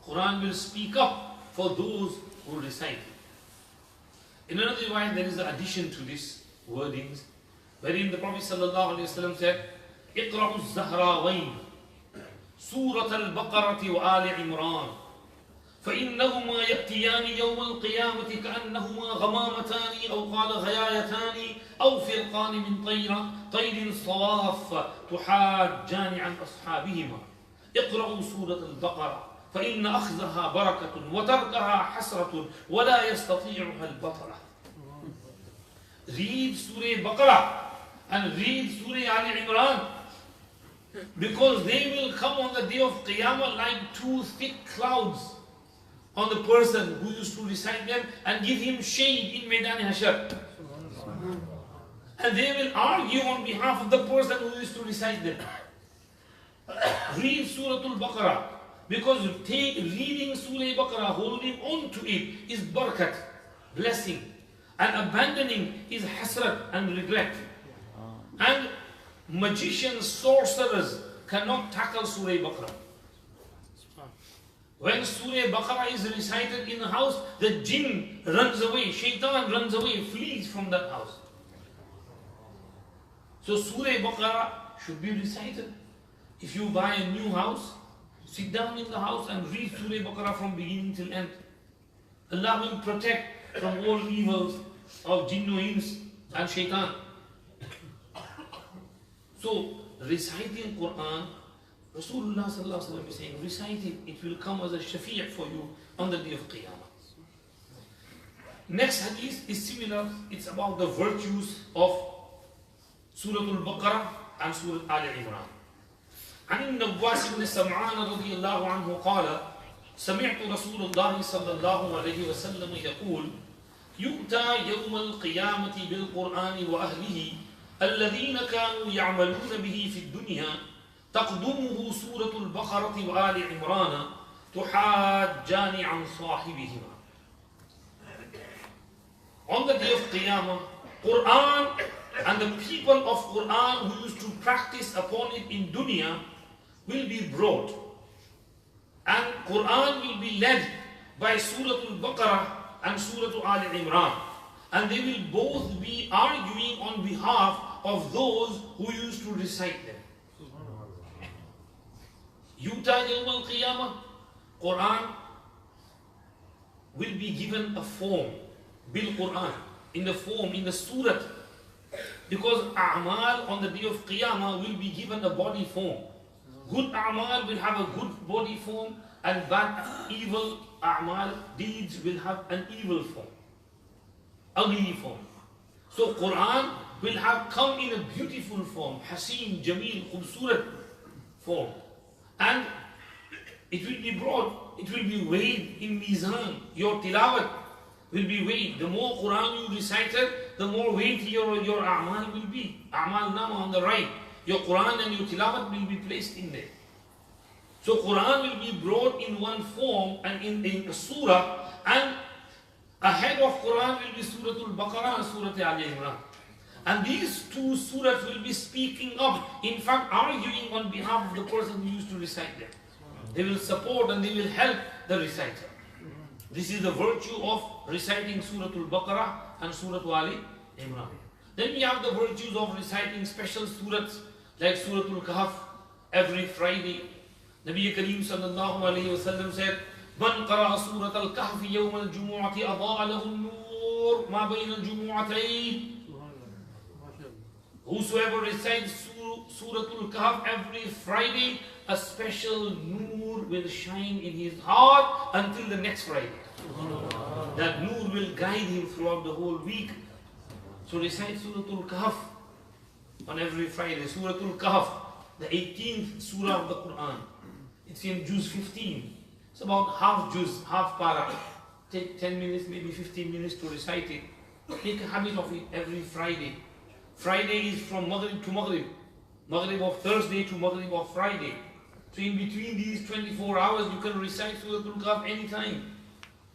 Quran will speak up for those who recite. In another way, there is an addition to this wordings, wherein the Prophet ﷺ said, اقرأوا الزهراوين سورة البقرة وآل عمران فإنهما يأتيان يوم القيامة كأنهما غمامتان أو قال غيايتان أو فرقان من طير صواف تحاجان عن أصحابهما. اقرأوا سورة البقرة فإن أخذها بركة وتركها حسرة ولا يستطيعها البطلة. Read Surah Baqarah and read Surah Ali Imran, because they will come on the day of Qiyamah like two thick clouds on the person who used to recite them and give him shade in Maidan Hashar. And they will argue on behalf of the person who used to recite them. Read Surah Al-Baqarah, because reading Surah Al-Baqarah, holding on to it is barakat, blessing, and abandoning is hasrat and regret. And magicians, sorcerers cannot tackle Surah Al-Baqarah. When Surah Baqarah is recited in a house, the jinn runs away, shaitan runs away, flees from that house. So Surah Baqarah should be recited. If you buy a new house, sit down in the house and read Surah Baqarah from beginning till end. Allah will protect from all evils of jinnoins and shaitan. So reciting Quran, Rasulullah sallallahu alaihi wasallam is saying, recite it, it will come as a shafi' for you on the day of Qiyamah. Next hadith is similar, it's about the virtues of Surah Al-Baqarah and Surah Al-Imran. عن النواس بن سمعان رضي الله عنه قال سمعت رسول الله صلى الله عليه وسلم يقول يؤتى يوم القيامة بالقرآن وأهله الذين كانوا يعملون به في الدنيا تقدمه سورة البقرة وآل عمران تحاجان عن صاحبهما. On the day of Qiyamah, Quran and the people of Quran who used to practice upon it in dunya will be brought, and Quran will be led by Surah Al-Baqarah and Surah Al-Imran, and they will both be arguing on behalf of those who used to recite them. Yuta Yawm Al-Qiyamah, Quran will be given a form, Bil Quran, in the form, in the surah, because A'mal on the day of Qiyamah will be given a body form. Good A'mal will have a good body form, and bad, evil A'mal, deeds will have an evil form, ugly form. So Quran will have come in a beautiful form, Haseen, Jameel, Khubsurat form. And it will be brought, it will be weighed in Mizan. Your tilawat will be weighed. The more Quran you recited, the more weightier your A'mal will be. A'mal nama on the right. Your Quran and your tilawat will be placed in there. So Quran will be brought in one form and in a surah, and ahead of Quran will be Surah Al-Baqarah and Surah Al-Imran. And these two surahs will be speaking up, in fact arguing on behalf of the person who used to recite them. They will support and they will help the reciter. This is the virtue of reciting Surah Al-Baqarah and Surah Al-Imran. Then we have the virtues of reciting special surahs like Surah Al-Kahf every Friday. Nabi Kareem sallallahu alayhi wa sallam said, من قرأ سورة الكهف يوم الجمعة أضاء له النور ما بين الجمعتين. Whosoever recites Surah Al-Kahf every Friday, a special nur will shine in his heart until the next Friday. That nur will guide him throughout the whole week. So recite Surah Al-Kahf on every Friday. Surah Al-Kahf, the 18th surah of the Quran. It's in Juz 15. It's about half Juz, half para. Take 10 minutes, maybe 15 minutes to recite it. Make a habit of it every Friday. Friday is from Maghrib to Maghrib. Maghrib of Thursday to Maghrib of Friday. So in between these 24 hours, you can recite Surah Al-Kahf anytime.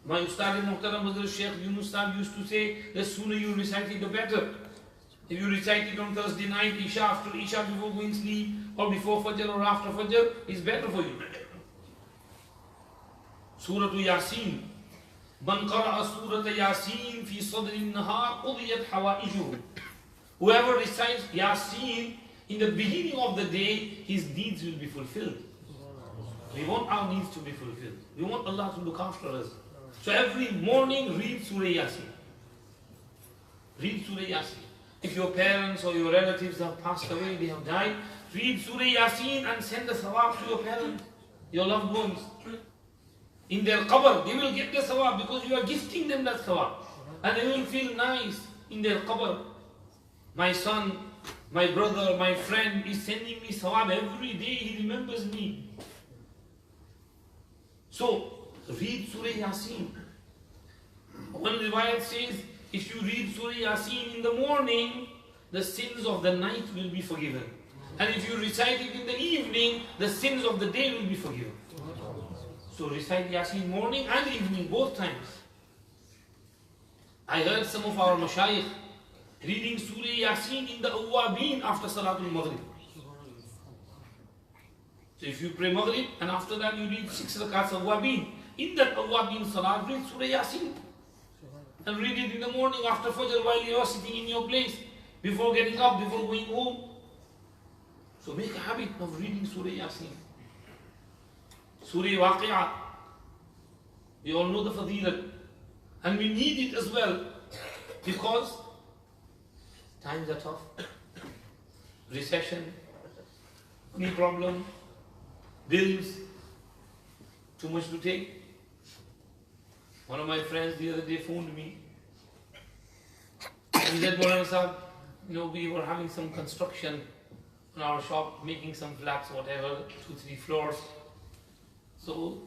My Ustad Muhtaram Shaykh Yunus used to say, the sooner you recite it, the better. If you recite it on Thursday night, Isha, after Isha, before going to sleep, or before Fajr or after Fajr, it's better for you. Surah Yasin. Man qara'a Surah Yasin fi sadri nahar qudiyat hawaijuhu. Whoever recites Yasin in the beginning of the day, his needs will be fulfilled. We want our needs to be fulfilled. We want Allah to look after us. So every morning, read Surah Yasin. Read Surah Yasin. If your parents or your relatives have passed away, they have died, read Surah Yasin and send the sawab to your parents, your loved ones. In their qabr, they will get the sawab because you are gifting them that sawab. And they will feel nice in their qabr. My son, my brother, my friend is sending me sawab every day, he remembers me. So, read Surah Yasin. One riwayat says, if you read Surah Yasin in the morning, the sins of the night will be forgiven. And if you recite it in the evening, the sins of the day will be forgiven. So recite Yasin morning and evening, both times. I heard some of our mashayikh reading Surah Yasin in the Awwabin after Salatul Maghrib. So if you pray Maghrib and after that you read 6 rakats Awwabin, in that Awwabin Salat, read Surah Yasin. And read it in the morning after Fajr while you are sitting in your place, before getting up, before going home. So make a habit of reading Surah Yasin. Surah Waqi'ah. We all know the fadilat. And we need it as well, because times are tough. Recession, money problem, bills, too much to take. One of my friends the other day phoned me. He said, Maulana Sahab, we were having some construction in our shop, making some flats, whatever, 2-3 floors. So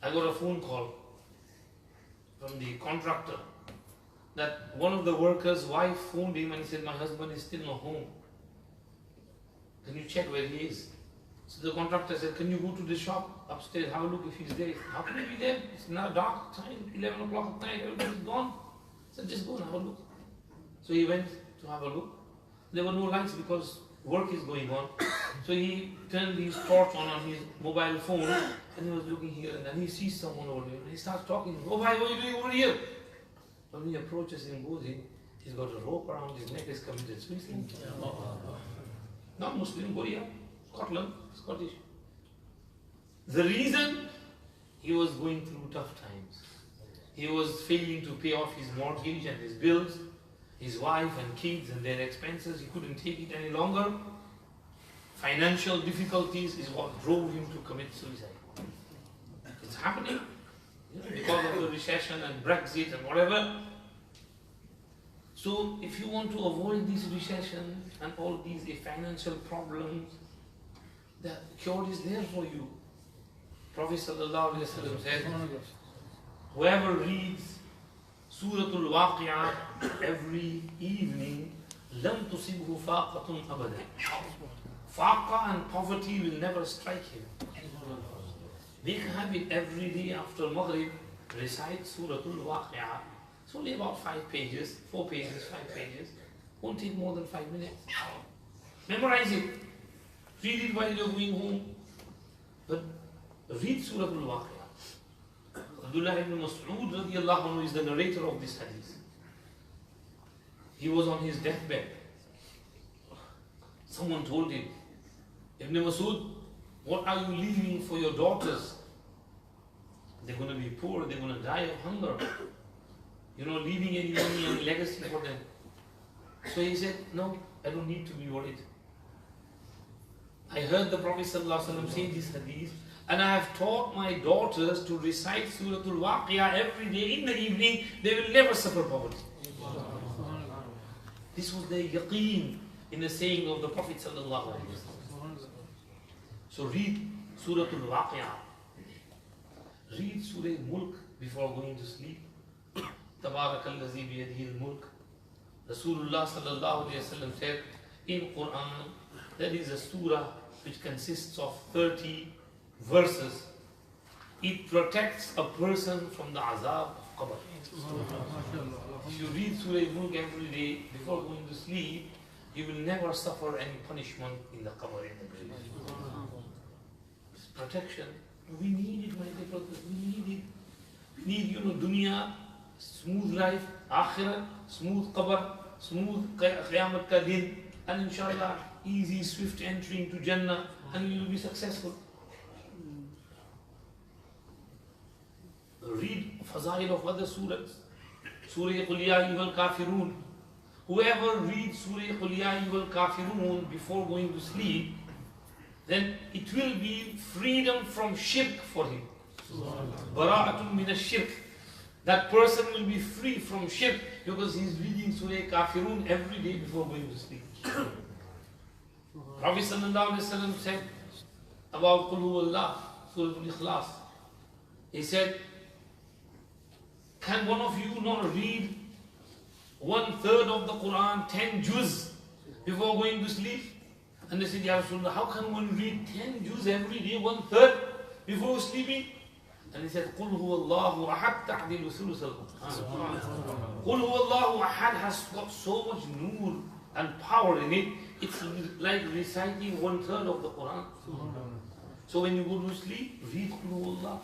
I got a phone call from the contractor that one of the workers' wife phoned him and he said, my husband is still not home. Can you check where he is? So the contractor said, can you go to the shop upstairs, have a look if he's there? How can he be there? It's now dark time, 11 o'clock at night, everybody's gone. So just go and have a look. So he went to have a look. There were no lights because work is going on. So he turned his torch on his mobile phone and he was looking here, and then he sees someone over there and he starts talking. Oh, why, what are you doing over here? When he approaches him, goes in, he's got a rope around his neck, he's committed suicide. Not Muslim, Korea, Scotland, Scottish. The reason, he was going through tough times. He was failing to pay off his mortgage and his bills, his wife and kids and their expenses. He couldn't take it any longer. Financial difficulties is what drove him to commit suicide. It's happening because of the recession and Brexit and whatever. So if you want to avoid this recession and all these financial problems, the cure is there for you. Prophet Sallallahu Alaihi Wasallam said, whoever reads Surah Al-Waqi'ah every evening, لَمْ تُصِبْهُ فَاقَةٌ أَبَدًا. Faqa and poverty will never strike him. Make a habit every day after Maghrib, recite Surah Al-Waqi'ah. It's only about 5 pages, 4 pages, 5 pages. Won't take more than 5 minutes. Memorize it. Read it while you're going home. But read Surah Al-Waqi'ah. Abdul Ibn Mas'ud radiallahu anhu is the narrator of this hadith. He was on his deathbed. Someone told him, Ibn Mas'ud, what are you leaving for your daughters? They're going to be poor, they're going to die of hunger. You're not leaving any money and legacy for them. So he said, no, I don't need to be worried. I heard the Prophet ﷺ say this hadith, and I have taught my daughters to recite Surah Al-Waqi'ah every day in the evening. They will never suffer poverty. This was the yaqeen in the saying of the Prophet ﷺ. So read Surah Al-Waqi'ah. Read Surah Mulk before going to sleep. Tabarakalladhi biyadihi al-mulk. Rasulullah sallallahu alayhi wa sallam said, in Quran, there is a surah which consists of 30 verses. It protects a person from the azab of qabr. If you read Surah Mulk every day before going to sleep, you will never suffer any punishment in the qabr, in the grave. It's protection. We need it, my dear brothers. We need it. We need, dunya, smooth life, akhirah, smooth qabr, smooth qiyamat ka din, and inshallah, easy, swift entry into Jannah, and you will be successful. Read Fazail of other surahs. Surah Qul Ya Ayyuhal Kafirun. Whoever reads Surah Qul Ya Ayyuhal Kafirun before going to sleep, then it will be freedom from shirk for him. Bara'atun min ash-shirk. That person will be free from shirk because he is reading Surah Kafirun every day before going to sleep. Prophet Sallallahu Alaihi Wasallam said about Qul Huwallah, Surah Al-Ikhlas. He said, can one of you not read 1/3 of the Quran, 10 juz before going to sleep. And they said, Ya Rasulullah, how can one read 10 juz every day, 1/3 before sleeping? And he said, قُلْ هُوَ اللَّهُ أَحَدْ تَعْدِلُ ثُلُثَ الْقُرْآنِ. قُلْ هُوَ اللَّهُ أَحَدْ has got so much nur and power in it. It's like reciting 1/3 of the Quran. So when you go to sleep, read قُلْ هُوَ اللَّهُ.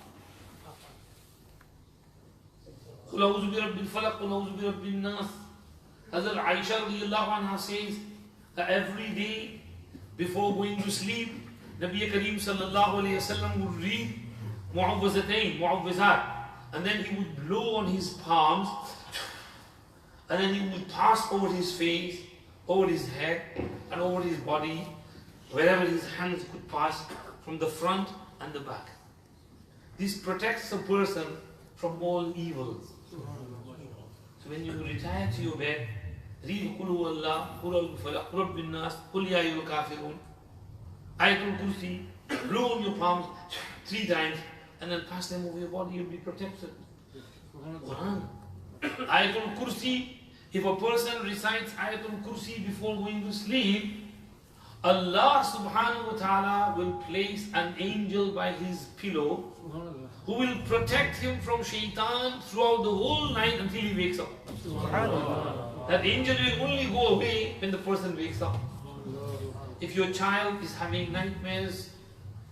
قُلْ أَعُوذُ بِرَبِّ الْفَلَقِ قُلْ أَعُوذُ بِرَبِّ النَّاسِ. Hazrat Aisha radiallahu anha says that every day before going to sleep, Nabi Kareem sallallahu alayhi wa sallam would read mu'awwazatayn, mu'awwazat, and then he would blow on his palms, and then he would pass over his face, over his head, and over his body, wherever his hands could pass, from the front and the back. This protects a person from all evils. So when you retire to your bed, read Qul Huwallah, Qul Al-Falaah, Qul Rabbin Nas, Qul Ya Ayyuhal Kafirun, Ayatul Kursi, blow on your palms 3 times, and then pass them over your body, you'll be protected. Quran. Ayatul Kursi, if a person recites Ayatul Kursi before going to sleep, Allah subhanahu wa ta'ala will place an angel by his pillow who will protect him from shaitan throughout the whole night until he wakes up. That angel will only go away when the person wakes up. If your child is having nightmares,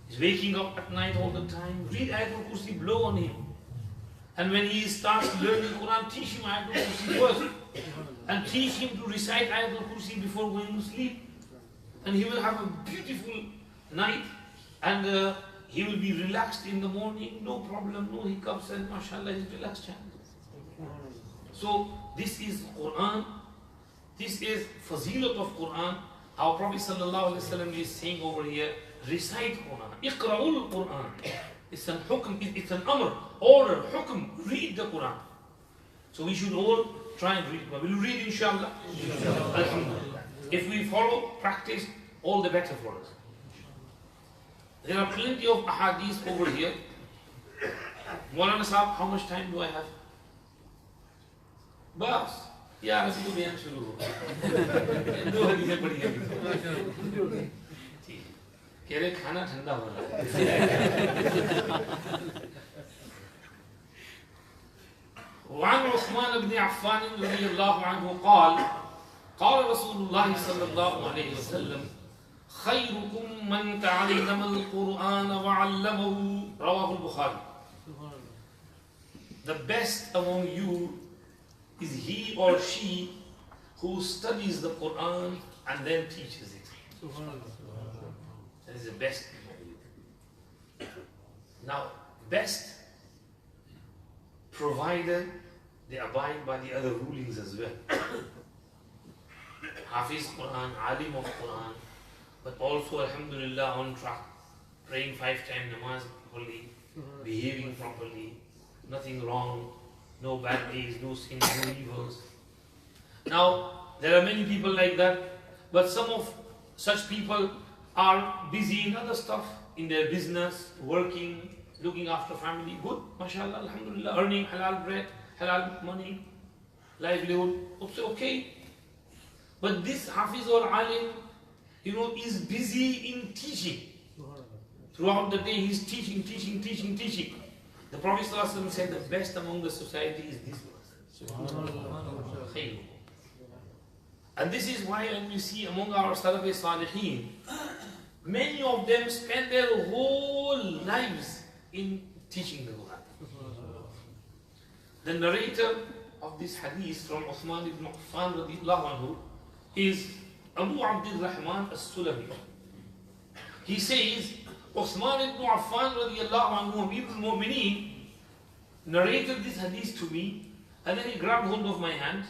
is waking up at night all the time, read Ayatul Kursi, blow on him. And when he starts learning Quran, teach him Ayatul Kursi first. And teach him to recite Ayatul Kursi before going to sleep. And he will have a beautiful night. And he will be relaxed in the morning, no problem, no hiccups, and mashallah, he's relaxed child. So this is Quran. This is fazilat of Quran. Our Prophet sallallahu alaihi wasallam is saying over here, recite Quran. Iqra'ul Quran. It's an hukm, it's an amr, order, hukm, read the Quran. So we should all try and read Quran. Will you read inshallah? Alhamdulillah. If we follow, practice, all the better for us. There are plenty of ahadith over here. Maulana Sahab, how much time do I have? Bas, yeah, अभी तो बयान शुरू हो गया. 2 हदीसें पढ़ी हैं. कह रहे खाना ठंडा हो रहा है. وعن عثمان بن عفان رضي الله عنه قال قال رسول الله صلى الله عليه وسلم خيركم من تعلم القرآن وعلمه رواه البخاري. The best among you is he or she who studies the Quran and then teaches it. That is the best among you. Now, best provided they abide by the other rulings as well. Hafiz Quran, Alim of Quran, but also alhamdulillah on track, praying 5 times namaz properly, behaving properly, nothing wrong, no bad deeds, no sins, no evils. Now, there are many people like that, but some of such people are busy in other stuff, in their business, working, looking after family, good, mashallah, alhamdulillah, earning halal bread, halal money, livelihood, okay. But this Hafiz or Alim, is busy in teaching. Throughout the day he's teaching. The Prophet ﷺ said the best among the society is this person. And this is why when we see among our Riyad-us-Saliheen, many of them spend their whole lives in teaching the Quran. The narrator of this hadith from Uthman ibn Affan radiallahu anhu is Abu Abdul Rahim as-Sulami. He says, Uthman ibn Affan radiallahu anhu, Amir al-Mu'mineen, narrated this hadith to me, and then he grabbed hold of my hand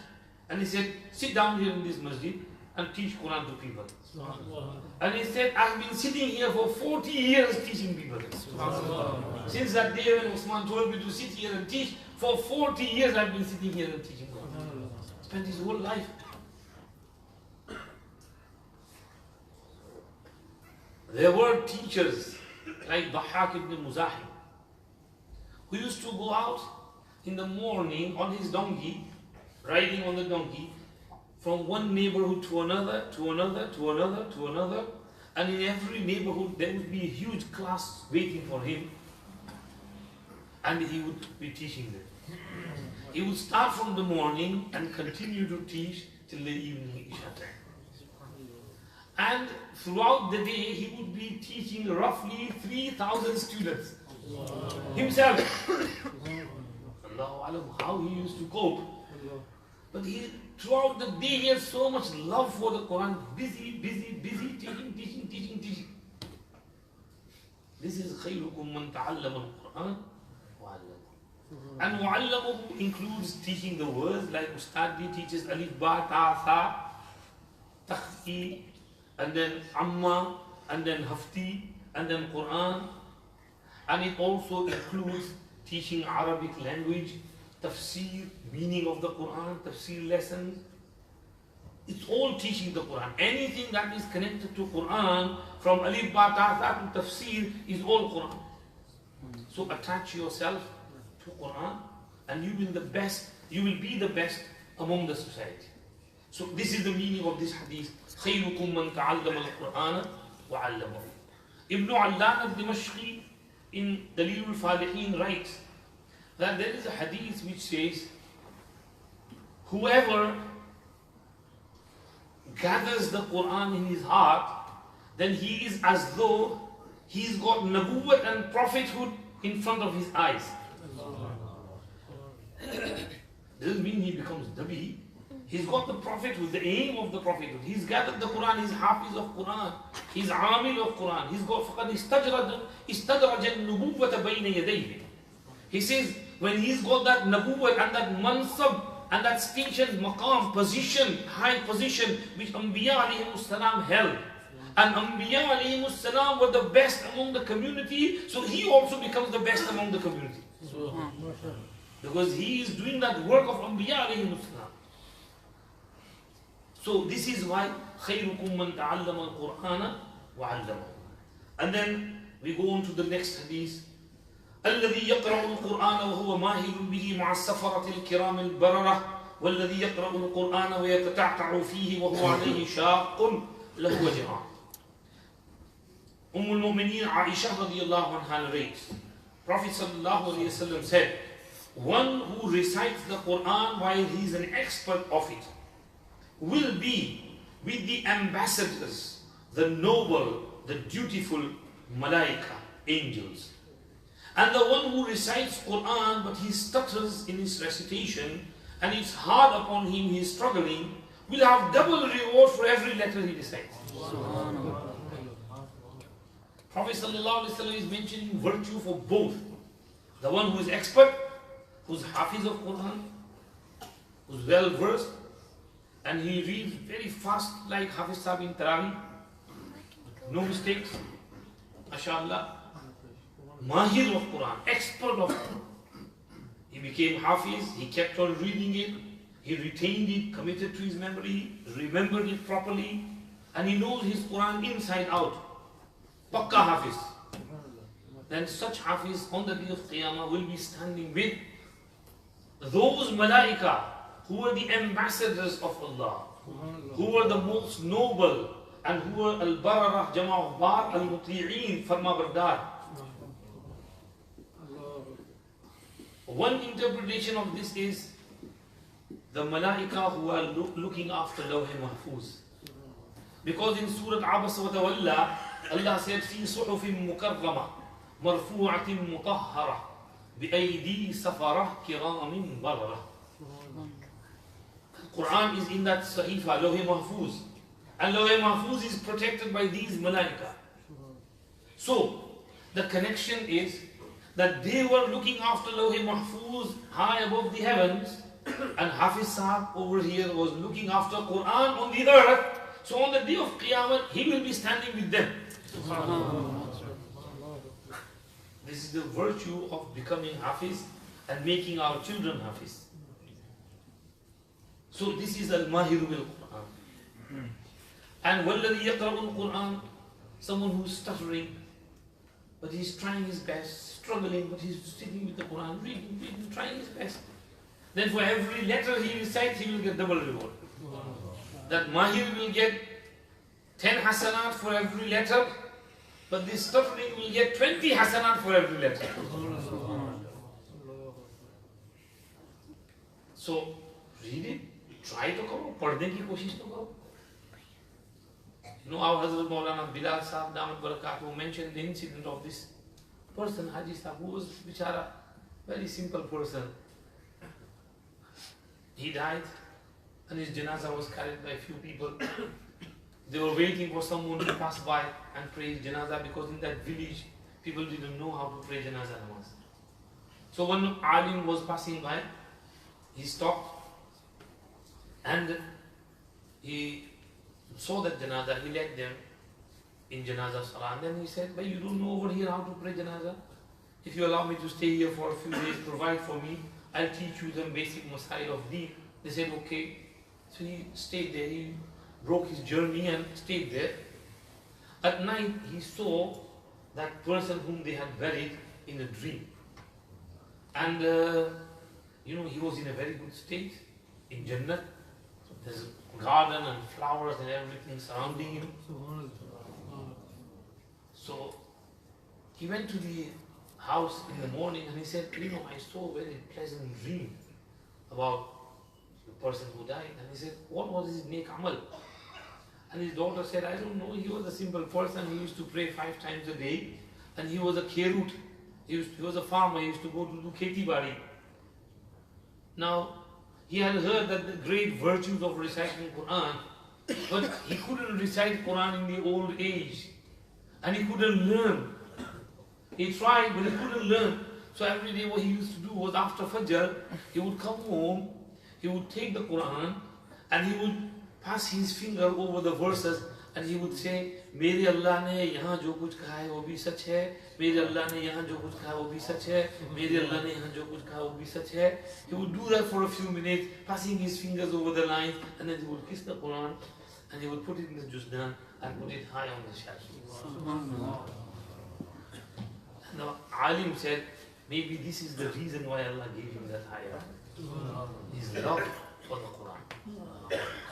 and he said, sit down here in this masjid and teach Quran to people. And he said, I've been sitting here for 40 years teaching people. Since that day when Uthman told me to sit here and teach, for 40 years I've been sitting here and teaching Quran. Spent his whole life. There were teachers like Dhahak ibn Muzahim, who used to go out in the morning on his donkey, riding on the donkey, from one neighborhood to another, to another, to another, to another. And in every neighborhood there would be a huge class waiting for him. And he would be teaching them. He would start from the morning and continue to teach till the evening Isha time. And throughout the day he would be teaching roughly 3,000 students. Himself. Allahu Alam, how he used to cope. But throughout the day he had so much love for the Quran. Busy, teaching. This is خيركم من تعلم القرآن وعلمه. And وعلمه includes teaching the words, like Ustadi teaches Alif, Ba, Ta, Tha, Takhti, and then Amma, and then Hafti, and then Quran. And it also includes teaching Arabic language, tafsir, meaning of the Quran, tafsir lessons. It's all teaching the Quran. Anything that is connected to Quran, from Alif, Ba, Ta, Tha to tafsir, is all Quran. So attach yourself to Quran and you will be the best among the society. So this is the meaning of this hadith. خيركم من تعلم القرآن وعلمه. Ibn Allan al-Dimashqi in Dalil al-Falihin writes that there is a hadith which says, whoever gathers the Quran in his heart, then he is as though he's got nabuwwat and prophethood in front of his eyes. Doesn't mean he becomes Nabi. He's got the prophethood, the aim of the prophethood. He's gathered the Quran, he's hafiz of Quran, he's amil of Quran. He's got فَقَدْ اسْتَدْرَجَ النُّبُوَّةَ بَيْنَ يَدَيْهِ. He says, when he's got that nabuwwat and that mansab and that station, maqam, position, high position, which Anbiya alayhimus salam held. And Anbiya alayhimus salam were the best among the community, so he also becomes the best among the community. Because he is doing that work of Anbiya alayhimus salam. So this is why خيركم من تعلم القرآن وعلمه. And then we go on to the next hadith. الذي يقرأ القرآن وهو ماهر به مع السفرة الكرام البررة والذي يقرأ القرآن ويتتعتع فيه وهو عليه شاق له وجهان. al-Mu'mineen Aisha radiallahu anha narrates, Prophet sallallahu alayhi wasallam said, one who recites the Quran while he is an expert of it will be with the ambassadors, the noble, the dutiful malaika, angels. And the one who recites Quran but he stutters in his recitation and it's hard upon him, he is struggling, will have double reward for every letter he recites. Prophet ﷺ is mentioning virtue for both. The one who is expert, who's hafiz of Quran, who's well versed, and he reads very fast like Hafiz Sahib in Tarawih, no mistakes, mashallah. Mahir of Quran, expert of Quran. He became Hafiz, he kept on reading it, he retained it, committed to his memory, remembered it properly, and he knows his Quran inside out. Pakka Hafiz. Then such Hafiz on the day of Qiyamah will be standing with those Malaika who were the ambassadors of Allah, who were the most noble, and who were Al-Bararah, Jama of Bar, Al-Muti'een, Farma Bardar. One interpretation of this is the Malaika who are looking after Lawh Mahfuz. Because in Surah Abasa wa Tawalla, Allah said, في صحف مكرمة مرفوعة مطهرة بأيدي سفرة كرام بررة. Quran is in that Sahifa, Lawh Mahfuz. And Lawh Mahfuz is protected by these Malaika. So, the connection is that they were looking after Lawh Mahfuz high above the heavens, and Hafiz Sahib over here was looking after Quran on the earth. So on the day of Qiyamah, he will be standing with them. This is the virtue of becoming Hafiz and making our children Hafiz. So this is Al-Mahiru bil-Quran. And وَالَّذِي يَقْرَأُ الْقُرْآنِ, someone who is stuttering, but he's trying his best, struggling, but he's sitting with the Quran, reading, trying his best. Then for every letter he recites, he will get double reward. that Mahir will get 10 hasanat for every letter, but this stuttering will get 20 hasanat for every letter. So, read it, try to karo, padne ki koshish to karo. You know, our Hazrat Maulana Bilal Sahab Damat Barakatuh mentioned the incident of this person, Haji Sahab, who was bichara, very simple person. He died and his janazah was carried by a few people. They were waiting for someone to pass by and pray his janazah, because in that village people didn't know how to pray janazah namaz. So when alim was passing by, he stopped and he saw that janazah, he led them in janazah salah, and then he said, "But you don't know over here how to pray janazah? If you allow me to stay here for a few days, provide for me, I'll teach you the basic masail of deen." They said, "Okay." So he stayed there, he broke his journey and stayed there. At night he saw that person whom they had buried in a dream. And he was in a very good state, in Jannah. There's a garden and flowers and everything surrounding him. So he went to the house in the morning and he said, "I saw a very pleasant dream about the person who died." And he said, "What was his neek amal?" And his daughter said, "I don't know, he was a simple person, he used to pray 5 times a day, and he was a kherut, he was a farmer, he used to go to do kheti bari." Now, he had heard that the great virtues of reciting Quran, but he couldn't recite Quran in the old age, and he couldn't learn. He tried, but he couldn't learn. So every day what he used to do was, after Fajr, he would come home, he would take the Quran, and he would pass his finger over the verses, and he would say, "Mere Allah ne yahan jo kuch kaha hai wo bhi sach hai, Mere Allah ne yahan jo kuch kaha wo bhi sach hai, Mere Allah ne yahan jo kuch kaha wo bhi sach hai." He would do that for a few minutes, passing his fingers over the lines, and then he would kiss the Quran, and he would put it in the Juzdan and put it high on the shelf. And the alim said, maybe this is the reason why Allah gave him that higher. His love for the Quran.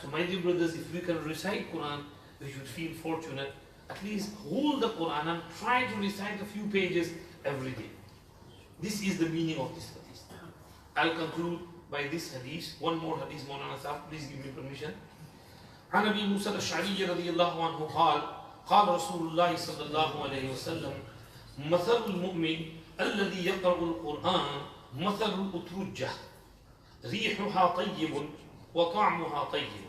So my dear brothers, if we can recite Quran, we should feel fortunate. At least hold the Quran and try to recite a few pages every day. This is the meaning of this hadith. I'll conclude by this hadith. One more hadith, Maulana Sahab, please give me permission. عن أبي موسى الأشعري رضي الله عنه قال قال رسول الله صلى الله عليه وسلم مثل المؤمن الذي يقرأ القرآن مثل الأترجة ريحها طيب وطعمها طيب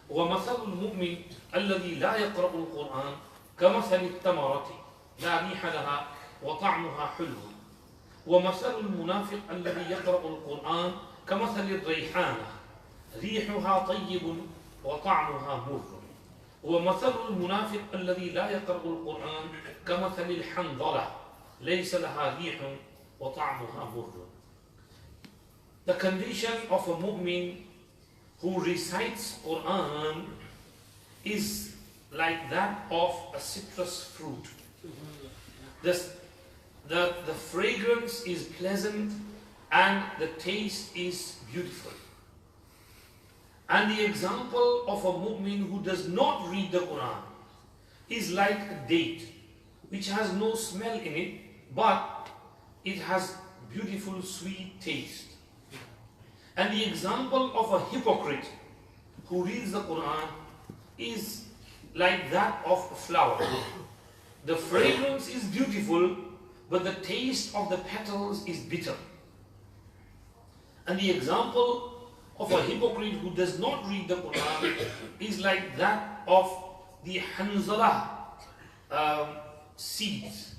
ومثل المؤمن الذي لا يقرأ القرآن كمثل التمرة لا ريح لها وطعمها حلو ومثل المنافق الذي يقرأ القرآن كمثل الريحانة ريحها طيب وطعمها مر ومثل المنافق الذي لا يقرأ القرآن كمثل الحنظلة ليس لها ريح وطعمها مر. The condition of a mu'min who recites Quran is like that of a citrus fruit. The fragrance is pleasant and the taste is beautiful. And the example of a mu'min who does not read the Quran is like a date which has no smell in it, but it has beautiful sweet taste. And the example of a hypocrite who reads the Quran is like that of a flower. The fragrance is beautiful, but the taste of the petals is bitter. And the example of a hypocrite who does not read the Quran is like that of the hanzala seeds.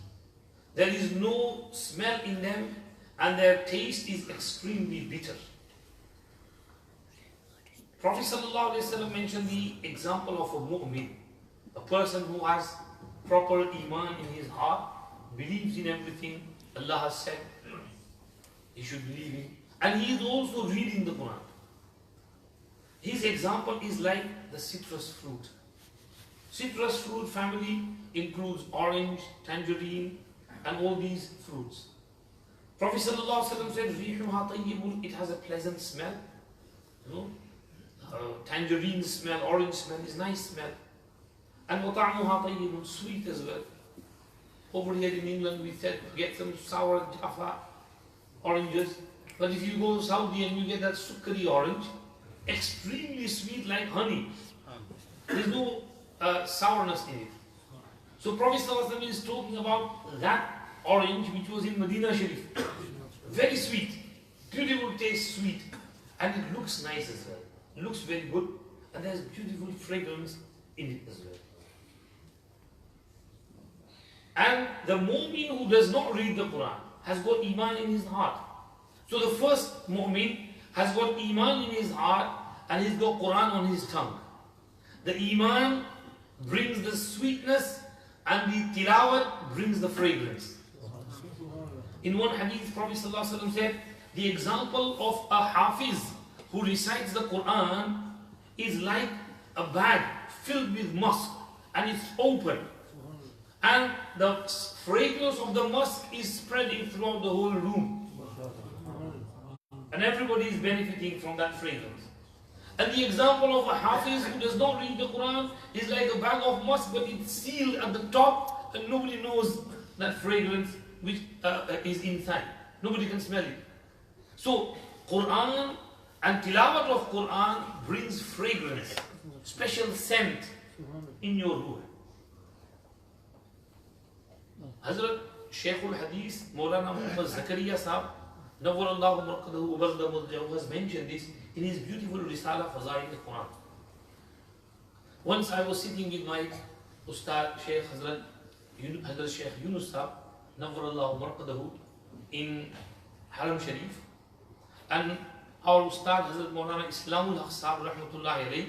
There is no smell in them and their taste is extremely bitter. Prophet ﷺ mentioned the example of a mu'min, a person who has proper iman in his heart, believes in everything Allah has said he should believe in, and he is also reading the Quran. His example is like the citrus fruit. Citrus fruit family includes orange, tangerine, and all these fruits. Prophet ﷺ said, "Rihuha tayyibun," it has a pleasant smell. tangerine smell, orange smell is nice smell. And وَطَعْمُهَا طَيِّبٌ, sweet as well. Over here in England we said get some sour Jaffa oranges. But if you go to Saudi and you get that sukari orange, extremely sweet like honey. There's no sourness in it. So Prophet ﷺ is talking about that orange which was in Medina Sharif. Very sweet, beautiful taste, sweet. And it looks nice as well. It looks very good. And there's beautiful fragrance in it as well. And the mu'min who does not read the Quran has got iman in his heart. So the first mu'min has got iman in his heart and he's got Quran on his tongue. The iman brings the sweetness and the tilawat brings the fragrance. In one hadith, Prophet ﷺ said, the example of a hafiz who recites the Quran is like a bag filled with musk and it's open. And the fragrance of the musk is spreading throughout the whole room. And everybody is benefiting from that fragrance. And the example of a hafiz who does not read the Quran is like a bag of musk, but it's sealed at the top and nobody knows that fragrance which is inside. Nobody can smell it. So Quran and tilawat of Quran brings fragrance, special scent in your ruh. Hazrat Shaykh al-Hadith, Maulana Muhammad Zakaria Sahab, Nawwarallahu marqadahu wa barda mudjahu, has mentioned this in his beautiful Risala Fazail al-Quran. Once I was sitting with my Ustad Shaykh Hazrat Shaykh Yunus Sahab, Nawwarallahu marqadahu, in Haram Sharif, and our Ustad Hazrat Maulana Islamul Haq Sahab Rahmatullahi alayhi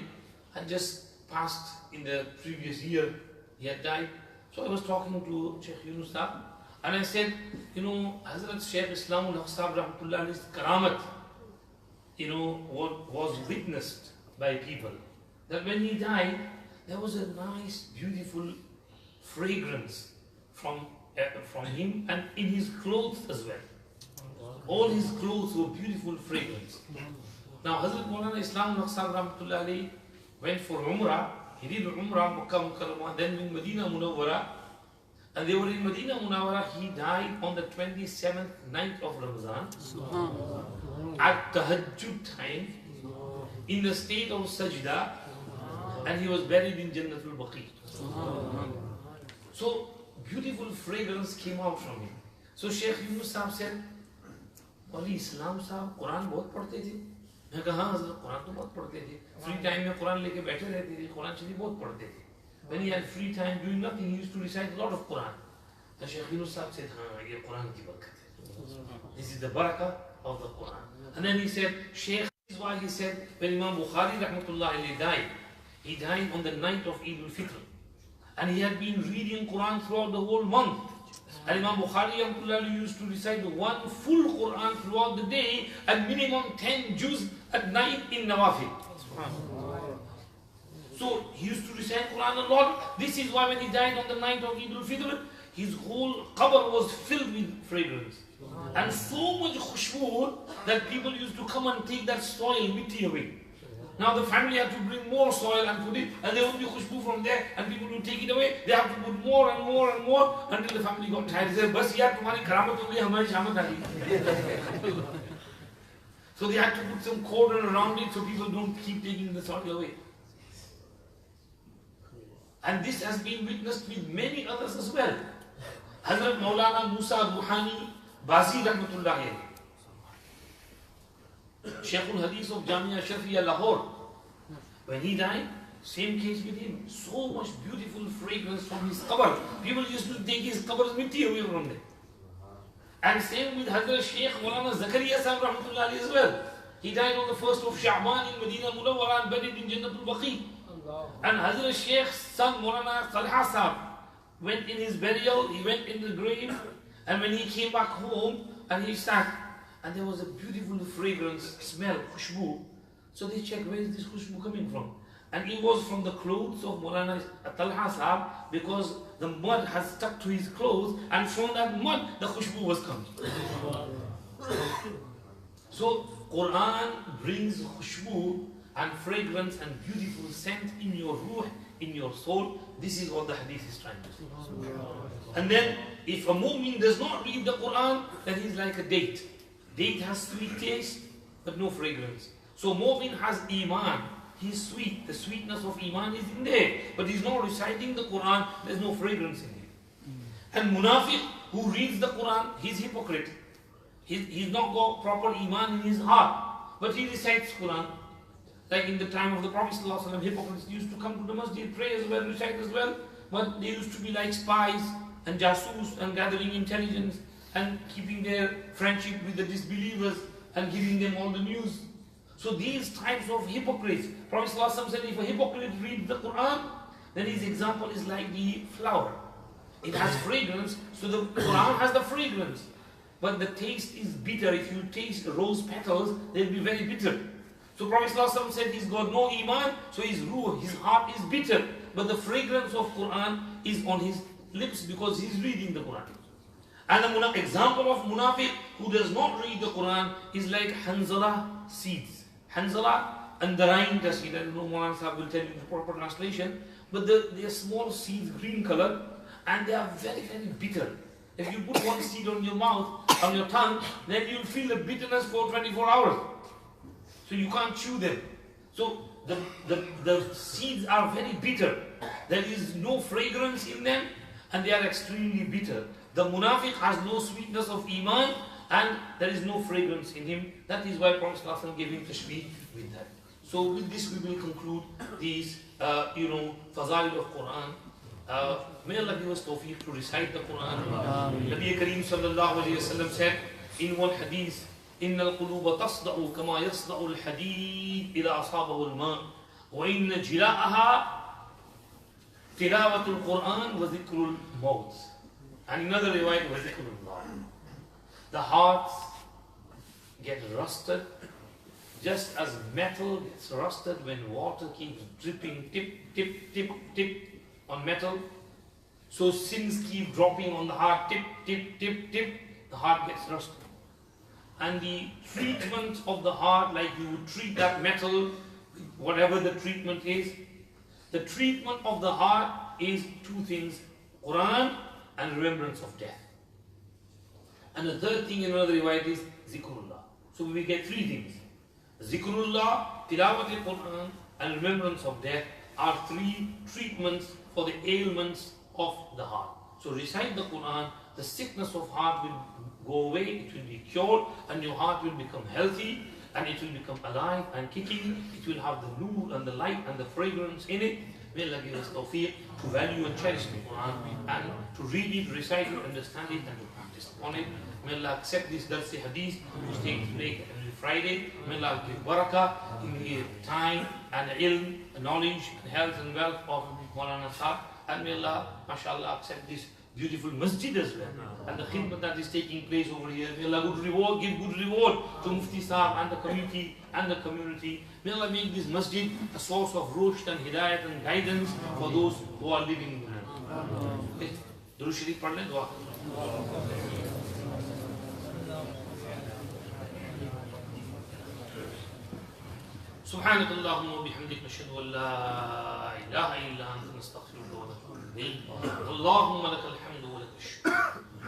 had just passed in the previous year. He had died. So I was talking to Shaykh Yunus Sahab and I said, you know, Hazrat Shaykh Islamul Haq Sahab Rahmatullahi alayhi's karamat, you know, what was witnessed by people. That when he died, there was a nice, beautiful fragrance from him and in his clothes as well. All his clothes were beautiful fragrance. Now Hazrat Maulana Islamul Haq Sahab Rahmatullahi alayhi went for Umrah. He did Umrah, Makkah Mukarramah, then in Medina Munawwara. And they were in Medina Munawwara. He died on the 27th night of Ramadan at Tahajjud time in the state of Sajda, and he was buried in Jannatul Baqi. So beautiful fragrance came out from him. So Shaykh Yunus Sahab said, Wali Islam Sahab Quran बहुत पढ़ते थे. मैं कहा हाँ हज़रत कुरान तो बहुत पढ़ते थे. Free time में कुरान लेके बैठे रहते थे. कुरान शरीफ बहुत पढ़ते थे. When he had free time doing nothing, he used to recite a lot of Quran. And Shaykh Yunus Sahab said, हाँ ये कुरान की बरकत है. This is the barakah of the Quran. And then he said, Shaykh, this is why he said, when Imam Bukhari Rahmatullahi alayhi died, he died on the night of Eid al-Fitr. And he had been reading Quran throughout the whole month. And Imam Bukhari used to recite one full Quran throughout the day and minimum 10 juz at night in Nawafil. So he used to recite Quran a lot. This is why when he died on the night of Eid al-Fitr, his whole qabr was filled with fragrance. And so much khushbu that people used to come and take that soil, mitti away. Now the family had to bring more soil and put it, and there would be khushbu from there, and people would take it away. They have to put more and more and more until the family got tired. They said, "Bas yaar, tumhari karamat ho gayi, hamari shamat aa gayi." So they had to put some cordon around it so people don't keep taking the soil away. And this has been witnessed with many others as well. Hazrat Maulana Musa Ruhani Bazi Rahmatullahi alayhi, Shaykh al-Hadith of Jamia Shafiya Lahore, when he died, same case with him. So much beautiful fragrance from his qabr. People used to take his qabr's mitti away from there. And same with Hazrat Shaykh Maulana Zakaria Sahib Rahmatullahi alayhi as well. He died on the 1st of Sha'ban in Medina Munawwara and buried in Jannatul Baqi. And Hazrat Shaykh's son Maulana Talha Sahib went in his burial, he went in the grave, and when he came back home and he sat, and there was a beautiful fragrance, smell, khushbu. So they checked, where is this khushbu coming from? And it was from the clothes of Maulana Talha Sahib, because the mud has stuck to his clothes, and from that mud the khushbu was coming. So Quran brings khushbu and fragrance and beautiful scent in your ruh, in your soul. This is what the hadith is trying to say. And then, if a mu'min does not read the Quran, then he's like a date. Date has sweet taste, but no fragrance. So mu'min has iman. He's sweet. The sweetness of iman is in there. But he's not reciting the Quran, there's no fragrance in him. And munafiq, who reads the Quran, he's hypocrite. He's not got proper iman in his heart. But he recites Quran. Like in the time of the Prophet ﷺ, hypocrites used to come to the masjid, pray as well, recite as well. But they used to be like spies and jasus and gathering intelligence and keeping their friendship with the disbelievers and giving them all the news. So these types of hypocrites, Prophet ﷺ said, if a hypocrite reads the Quran, then his example is like the flower. It has fragrance, so the Quran has the fragrance. But the taste is bitter. If you taste rose petals, they'll be very bitter. So Prophet ﷺ said he's got no iman, so his ruh, his heart is bitter. But the fragrance of Quran is on his lips because he's reading the Quran. And the example of munafiq who does not read the Quran is like Hanzala seeds. Hanzala and the Rainda seed. I don't know, Maulana Sahib will tell you the proper translation. But they are small seeds, green color, and they are very, very bitter. If you put one seed on your mouth, on your tongue, then you'll feel the bitterness for 24 hours. So you can't chew them. So the seeds are very bitter. There is no fragrance in them, and they are extremely bitter. The munafiq has no sweetness of iman, and there is no fragrance in him. That is why Prophet ﷺ gave him tashbih with that. So with this we will conclude these, fazail of Quran. May Allah give us tawfiq to recite the Quran. Nabi Kareem sallallahu alayhi wa sallam said in one hadith, إن القلوب تصدع كما يصدع الحديد إذا أصابه الماء وإن جلاءها تلاوة القرآن وذكر الموت. And another riwayat وذكر الله. The hearts get rusted just as metal gets rusted when water keeps dripping tip, tip, tip, tip on metal. So sins keep dropping on the heart, tip, tip, tip, tip. The heart gets rusted. And the treatment of the heart, like you would treat that metal, whatever the treatment is, the treatment of the heart is two things: Quran and remembrance of death. And the third thing in another riwayat is zikrullah. So we get three things: zikrullah, tilawat al-Quran, and remembrance of death are three treatments for the ailments of the heart. So recite the Quran, the sickness of heart will go away, it will be cured, and your heart will become healthy, and it will become alive and kicking. It will have the nur and the light and the fragrance in it. May Allah give us tawfiq to value and cherish the Quran, and to read it, recite it, understand it, and to practice upon it. May Allah accept this Darsi Hadith, which takes place every Friday. May Allah give barakah in the time and ilm, knowledge, and health and wealth of Maulana Sahib. And may Allah, mashallah, accept this beautiful masjid as well, and the khidmat that is taking place over here. May Allah give good reward to Mufti Sahib and the community. May Allah make this masjid a source of rushd and hidayat and guidance for those who are living in the land. Durood Sharif padh lein, dua. سبحانك اللهم وبحمدك نشهد أن لا إله إلا أنت نستغفرك ونتوب إليك. اللهم لك الحمد ولك الشكر.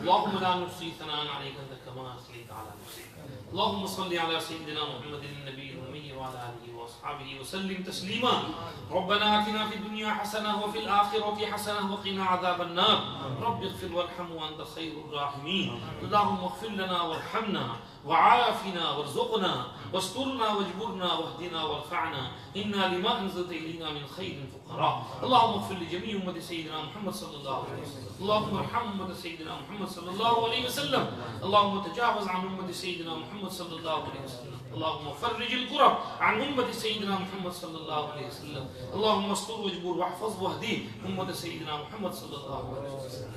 اللهم لا نحصي ثناء عليك أنت كما أثنيت على نفسك. اللهم صل على سيدنا محمد النبي الأمي وعلى آله وأصحابه وسلم تسليما. ربنا آتنا في الدنيا حسنة وفي الآخرة حسنة وقنا عذاب النار. رب اغفر وارحم وأنت خير الراحمين. اللهم اغفر لنا وارحمنا وعافنا وارزقنا واسترنا واجبرنا واهدنا وارفعنا. إنا لما أنزلت إلينا من خير فقراء. اللهم اغفر لجميع أمة سيدنا محمد صلى الله عليه وسلم. اللهم ارحم أمة سيدنا محمد صلى الله عليه وسلم. اللهم تجاوز عن أمة سيدنا محمد صلى الله عليه وسلم. اللهم فرج الكرب عن أمة سيدنا محمد صلى الله عليه وسلم. اللهم استر واجبر واحفظ واهدي أمة سيدنا محمد صلى الله عليه وسلم.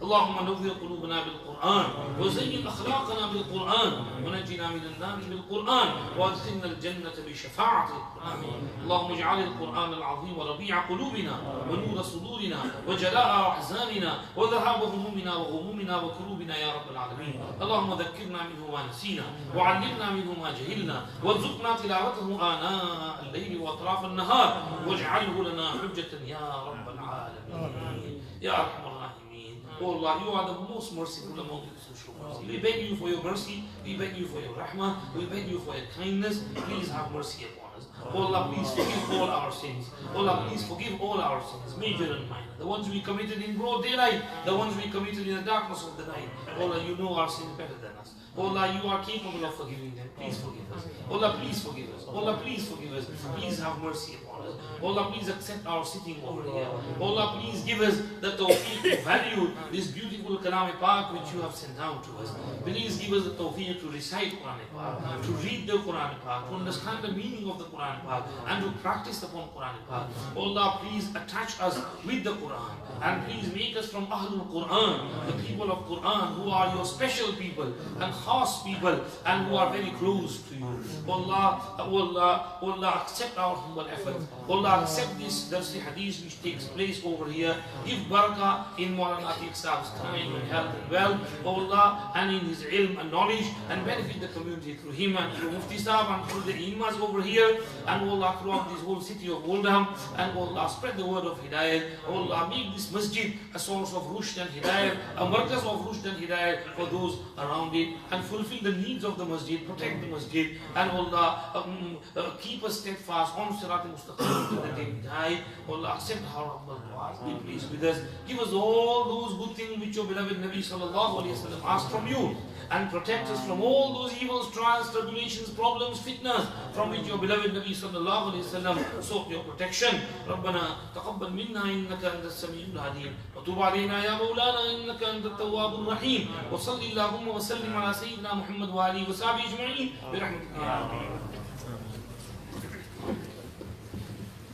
اللهم نور قلوبنا بالقرآن وزين أخلاقنا بالقرآن ونجنا من النار بالقرآن وادخلنا الجنة بشفاعة القرآن. اللهم اجعل القرآن العظيم ربيع قلوبنا ونور صدورنا وجلاء أحزاننا وذهاب همومنا وغمومنا وكروبنا يا رب العالمين. اللهم ذكرنا منه ما نسينا وعلمنا منه ما جهلنا وارزقنا تلاوته آناء الليل وأطراف النهار واجعله لنا حجة يا رب العالمين يا أرحم الراحمين. Oh Allah, you are the most merciful among the social mercy. We beg you for your mercy, we beg you for your rahmah, we beg you for your kindness. Please have mercy upon us. Oh Allah, please forgive all our sins. Oh Allah, please forgive all our sins, major and minor. The ones we committed in broad daylight, the ones we committed in the darkness of the night. Oh Allah, you know our sins better than us. Oh Allah, you are capable of forgiving them. Please forgive us. Oh Allah, please forgive us. Oh Allah, please forgive us. Please have mercy upon us. Oh Allah, please accept our sitting over here. Oh Allah, please give us the tawfiq to value this beautiful Kalam-e-Pak which you have sent down to us. Please give us the tawfiq to recite Quran-e-Pak, to read the Quran-e-Pak, to understand the meaning of the Quran-e-Pak, and to practice upon Quran-e-Pak. Oh Allah, please attach us with the Quran, and please make us from Ahlul Quran, the people of Quran who are your special people and khas people and who are very close to you. Oh Allah, oh Allah, oh Allah, accept our humble effort. Oh Allah, accept this Darsi Hadith which takes place over here. Give barakah in Maulana Atiq Sahab's time and health and wealth, oh Allah, and in his ilm and knowledge, and benefit the community through him and through Mufti Sahab and through the imams over here, and oh Allah, throughout this whole city of Oldham, and oh Allah, spread the word of Hidayah. Oh Allah, make this masjid a source of rushd and Hidayah, a markaz of rushd and Hidayah for those around it, and fulfill the needs of the masjid, protect the masjid, and oh Allah, keep us steadfast on Sirat al-Mustaqim to the day we die. Oh Allah, accept our humble du'as, be pleased with us, give us all those good things which your beloved Nabi sallallahu alayhi wa sallam asked from you, and protect us from all those evils, trials, tribulations, problems, fitnas, from which your beloved Nabi sallallahu alayhi wa sallam sought your protection. ربنا تقبل منا إنك أنت السميع العليم وتب علينا يا مولانا إنك أنت التواب الرحيم وصل اللهم وسلم على سيدنا محمد وآله وصحبه أجمعين برحمتك يا رب.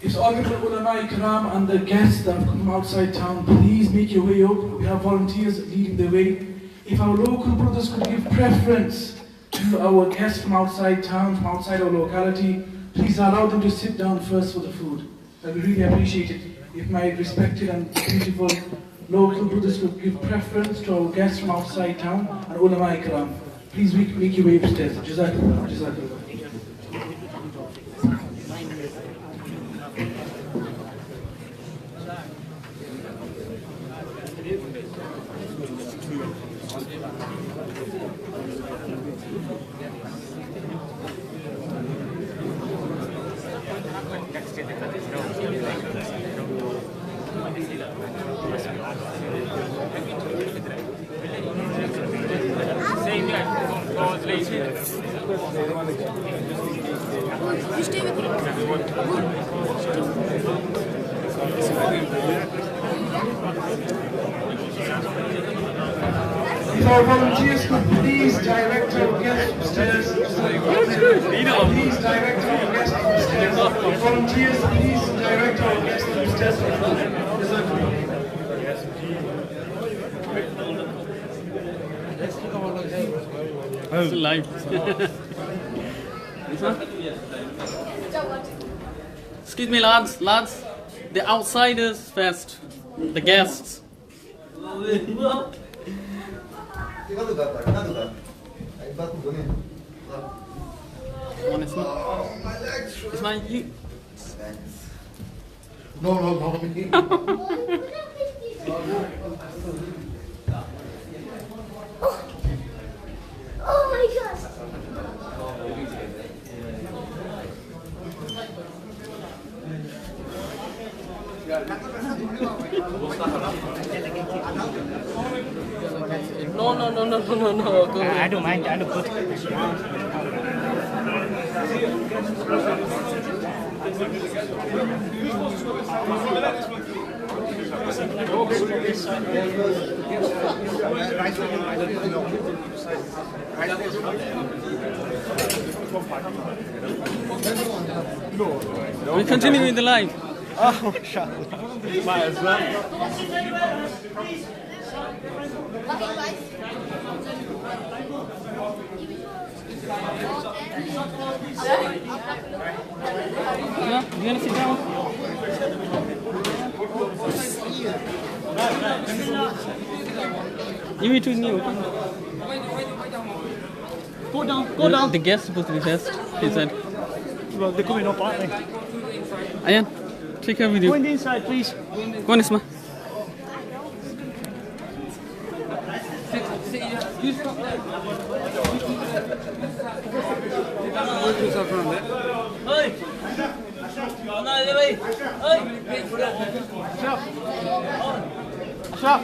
It's honorable ulama ikram and the guests that have come from outside town, please make your way up. We have volunteers leading the way. If our local brothers could give preference to our guests from outside town, from outside our locality, please allow them to sit down first for the food. I would really appreciate it if my respected and beautiful local brothers could give preference to our guests from outside town and ulama ikram. Please make your way upstairs. Jazakallah. Jazakallah. If our volunteers could please direct our guests upstairs. Please direct our guests upstairs. Volunteers, please direct our guests upstairs. It's live. Excuse me, lads, the outsiders first, the guests. One is not. It's not you. No. Oh my God! No. Go ahead. I don't mind. I don't put. We continue with the live. Oh, mashallah. Might as well. Yeah, you wanna sit down? You need to new. Go down, go down. The guest supposed to be first, he said. Well, they're coming up, aren't they? Ayan, take her with Go you. in the inside, please. Go on, Isma. Hey! Ashraf!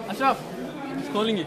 Ashraf! He's calling you.